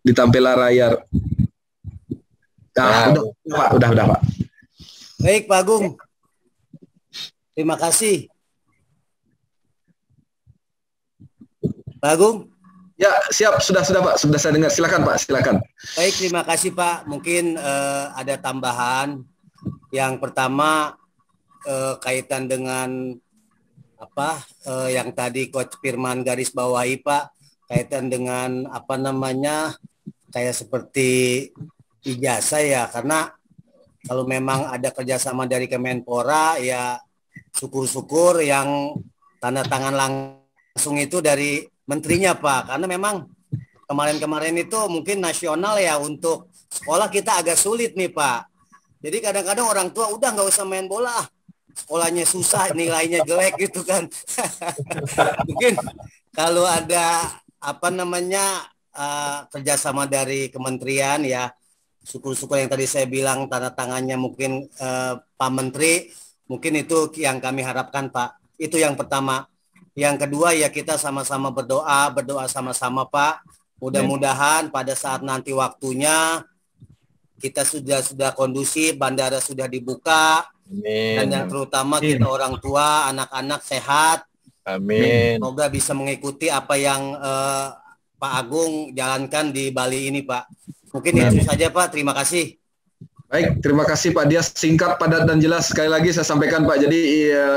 Di tampilan layar. Udah, Pak. Baik, Pak Agung. Terima kasih. Pak Agung? Ya, siap. Sudah, Pak. Sudah saya dengar. Silakan, Pak. Silakan. Baik, terima kasih, Pak. Mungkin ada tambahan. Yang pertama, kaitan dengan yang tadi Coach Firman garis bawahi, Pak. kaitan dengan apa namanya kayak seperti ijazah ya, karena kalau memang ada kerjasama dari Kemenpora ya syukur-syukur yang tanda tangan langsung itu dari menterinya Pak, karena memang kemarin-kemarin itu mungkin nasional ya untuk sekolah kita agak sulit nih Pak. Jadi kadang-kadang orang tua udah nggak usah main bola, sekolahnya susah, nilainya jelek gitu kan. Mungkin kalau ada apa namanya kerjasama dari kementerian ya, syukur-syukur yang tadi saya bilang tanda tangannya mungkin Pak Menteri, mungkin itu yang kami harapkan Pak. Itu yang pertama. Yang kedua ya kita sama-sama berdoa sama-sama Pak. Mudah-mudahan pada saat nanti waktunya kita sudah kondusif, bandara sudah dibuka. Amin. Dan yang terutama kita orang tua, anak-anak sehat. Amin. Semoga bisa mengikuti apa yang Pak Agung jalankan di Bali ini Pak. Mungkin itu saja Pak, terima kasih. Baik, terima kasih Pak Dias. Singkat, padat, dan jelas. Sekali lagi saya sampaikan Pak, jadi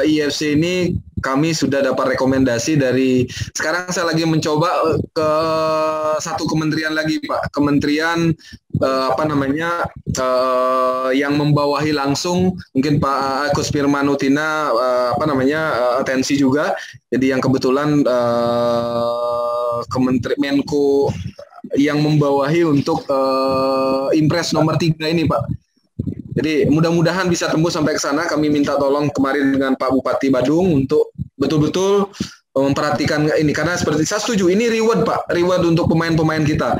IFC ini kami sudah dapat rekomendasi dari, sekarang saya lagi mencoba ke satu kementerian lagi Pak. Kementerian yang membawahi langsung, mungkin Pak Agus Firman Utina atensi juga. Jadi yang kebetulan Kementerian Menko yang membawahi untuk Impres nomor 3 ini Pak. Jadi mudah-mudahan bisa tembus sampai ke sana. Kami minta tolong kemarin dengan Pak Bupati Badung untuk betul-betul memperhatikan ini, karena seperti saya setuju ini reward Pak, reward untuk pemain-pemain kita.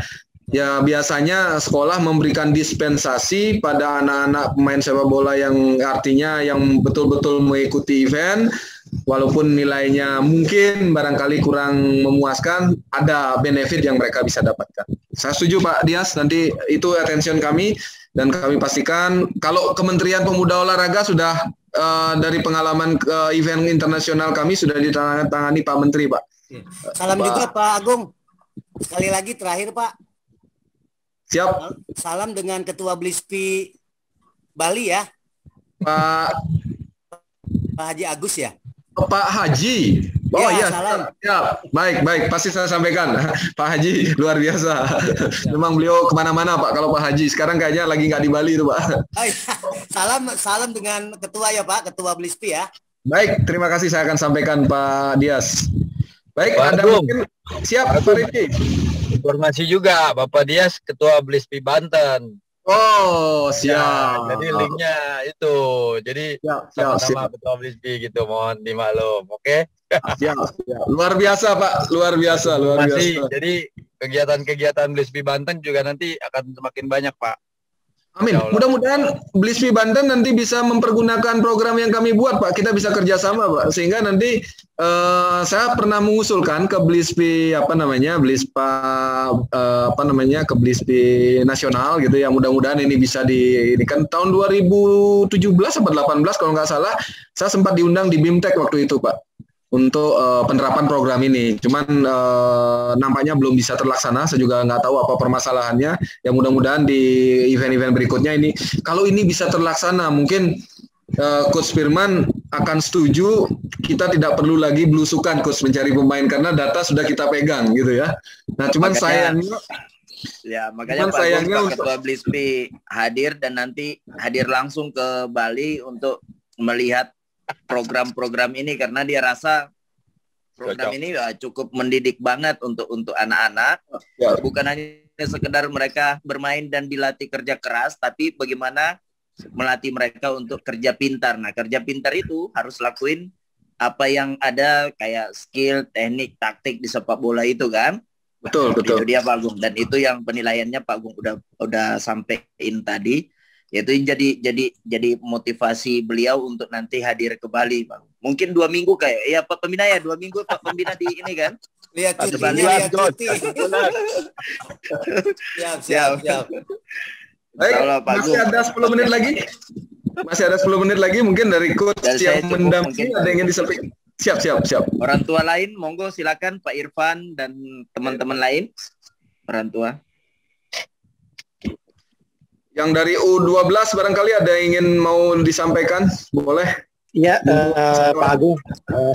Ya biasanya sekolah memberikan dispensasi pada anak-anak pemain sepak bola yang artinya yang betul-betul mengikuti event, walaupun nilainya mungkin barangkali kurang memuaskan, ada benefit yang mereka bisa dapatkan. Saya setuju Pak Dias, nanti itu attention kami, dan kami pastikan kalau Kementerian Pemuda Olahraga sudah dari pengalaman event internasional kami sudah ditangani Pak Menteri Pak. Salam Pak. Juga Pak Agung. Sekali lagi terakhir Pak. Siap. Salam dengan Ketua BLISPI Bali ya. Pak Haji Agus ya. Pak Haji. Oh iya, salam. Ya, baik, pasti saya sampaikan. Pak Haji luar biasa. Memang beliau kemana-mana Pak. Kalau Pak Haji sekarang kayaknya lagi nggak di Bali itu Pak. Salam dengan ketua ya Pak, Ketua BLISPI ya. Baik, terima kasih, saya akan sampaikan Pak Dias. Baik, Pak ada mungkin siap Pak Rifki. Informasi juga Bapak Dias Ketua BLISPI Banten. Oh, siap. Ya, jadi linknya itu. Jadi sama-sama Ketua BLISPI gitu, mohon dimaklum. Oke. Siap. Luar biasa Pak, luar biasa. Jadi kegiatan-kegiatan BLISPI Banten juga nanti akan semakin banyak Pak. Amin. Mudah-mudahan BLISPI Banten nanti bisa mempergunakan program yang kami buat Pak. Kita bisa kerjasama Pak, sehingga nanti saya pernah mengusulkan ke BLISPI ke BLISPI nasional gitu ya. Mudah-mudahan ini bisa ini kan tahun 2017 atau 18 kalau nggak salah, saya sempat diundang di BIMTEK waktu itu Pak, untuk penerapan program ini. Cuman nampaknya belum bisa terlaksana. Saya juga nggak tahu apa permasalahannya. Ya mudah-mudahan di event-event berikutnya ini, kalau ini bisa terlaksana, mungkin Coach Firman akan setuju. Kita tidak perlu lagi belusukan Coach mencari pemain, karena data sudah kita pegang gitu ya. Nah cuman sayangnya makanya Pak Ketua BLISPI hadir dan nanti hadir langsung ke Bali untuk melihat program-program ini, karena dia rasa program ini cukup mendidik banget untuk anak-anak. Bukan hanya sekedar mereka bermain dan dilatih kerja keras, tapi bagaimana melatih mereka untuk kerja pintar. Nah, kerja pintar itu harus lakuin apa yang ada kayak skill, teknik, taktik di sepak bola itu kan. Betul. Itu dia Pak Agung, dan itu yang penilaiannya Pak Agung udah sampaikan tadi. Itu jadi motivasi beliau untuk nanti hadir ke Bali Bang. Mungkin 2 minggu kayak ya Pak Pembina ya, 2 minggu Pak Pembina di ini kan. Lihat cuti. Siap. Baik, masih ada 10 menit lagi. Mungkin dari coach yang mendampingi ada yang ingin disampaikan. Siap. Orang tua lain monggo silakan Pak Irfan dan teman-teman lain. Orang tua. Yang dari U12 barangkali ada yang ingin mau disampaikan, boleh. Iya, Pak Agung,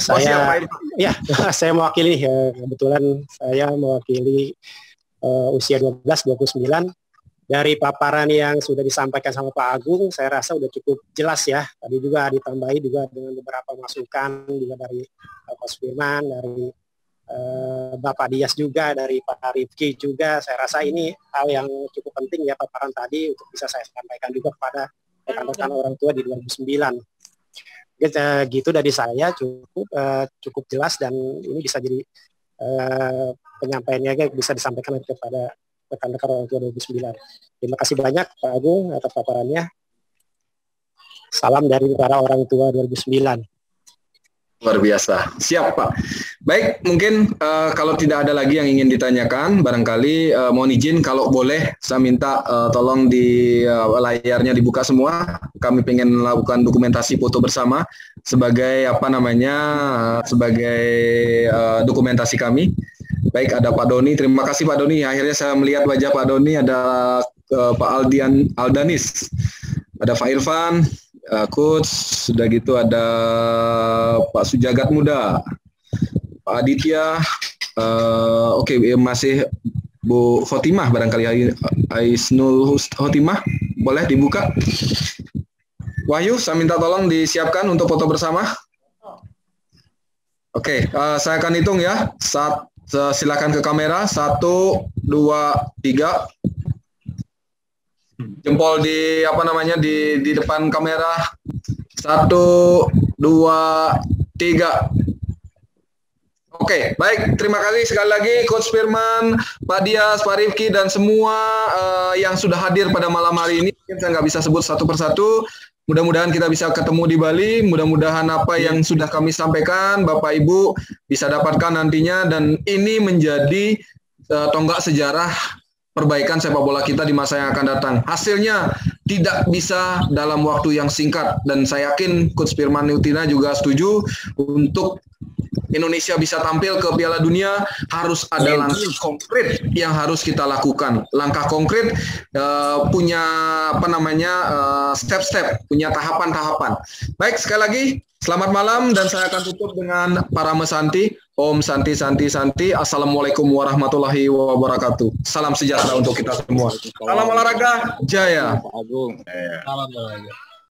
saya mewakili, kebetulan saya mewakili usia 12-29. Dari paparan yang sudah disampaikan sama Pak Agung, saya rasa sudah cukup jelas ya. Tadi juga ditambahi juga dengan beberapa masukan juga dari Pak Sudirman, dari Bapak Dias juga, dari Pak Rifki juga. Saya rasa ini hal yang cukup penting ya paparan tadi untuk bisa saya sampaikan juga kepada rekan-rekan orang tua di 2009. Gitu dari saya cukup jelas, dan ini bisa jadi penyampaiannya bisa disampaikan kepada rekan-rekan orang tua 2009. Terima kasih banyak Pak Agung atas paparannya. Salam dari para orang tua 2009. Luar biasa. Siap Pak. Baik, mungkin kalau tidak ada lagi yang ingin ditanyakan, barangkali mohon izin kalau boleh saya minta tolong di layarnya dibuka semua. Kami pengen melakukan dokumentasi foto bersama sebagai sebagai dokumentasi kami. Baik, ada Pak Doni. Terima kasih Pak Doni. Akhirnya saya melihat wajah Pak Doni. Ada Pak Aldanis, ada Pak Irfan, Coach. Sudah gitu ada Pak Sujagat Muda, Pak Aditya. Oke, masih Bu Khotimah barangkali, Aisnul Khotimah. Boleh dibuka. Wahyu, saya minta tolong disiapkan untuk foto bersama. Oke, saya akan hitung ya. Silakan ke kamera. 1, 2, 3. Jempol di di depan kamera. 1, 2, 3. Oke, baik. Terima kasih sekali lagi Coach Firman, Pak Dias, Pak Rifki, dan semua yang sudah hadir pada malam hari ini. Saya nggak bisa sebut satu persatu. Mudah-mudahan kita bisa ketemu di Bali. Mudah-mudahan apa yang sudah kami sampaikan, Bapak Ibu bisa dapatkan nantinya. Dan ini menjadi tonggak sejarah perbaikan sepak bola kita di masa yang akan datang. Hasilnya tidak bisa dalam waktu yang singkat. Dan saya yakin Coach Firman Utina juga setuju untuk Indonesia bisa tampil ke Piala Dunia, harus ada langkah konkret yang harus kita lakukan. Langkah konkret punya step-step, punya tahapan-tahapan. Baik, sekali lagi selamat malam, dan saya akan tutup dengan para mesanti. Om Santi Santi Santi. Assalamualaikum warahmatullahi wabarakatuh. Salam sejahtera untuk kita semua. Salam olahraga jaya. Salam olahraga.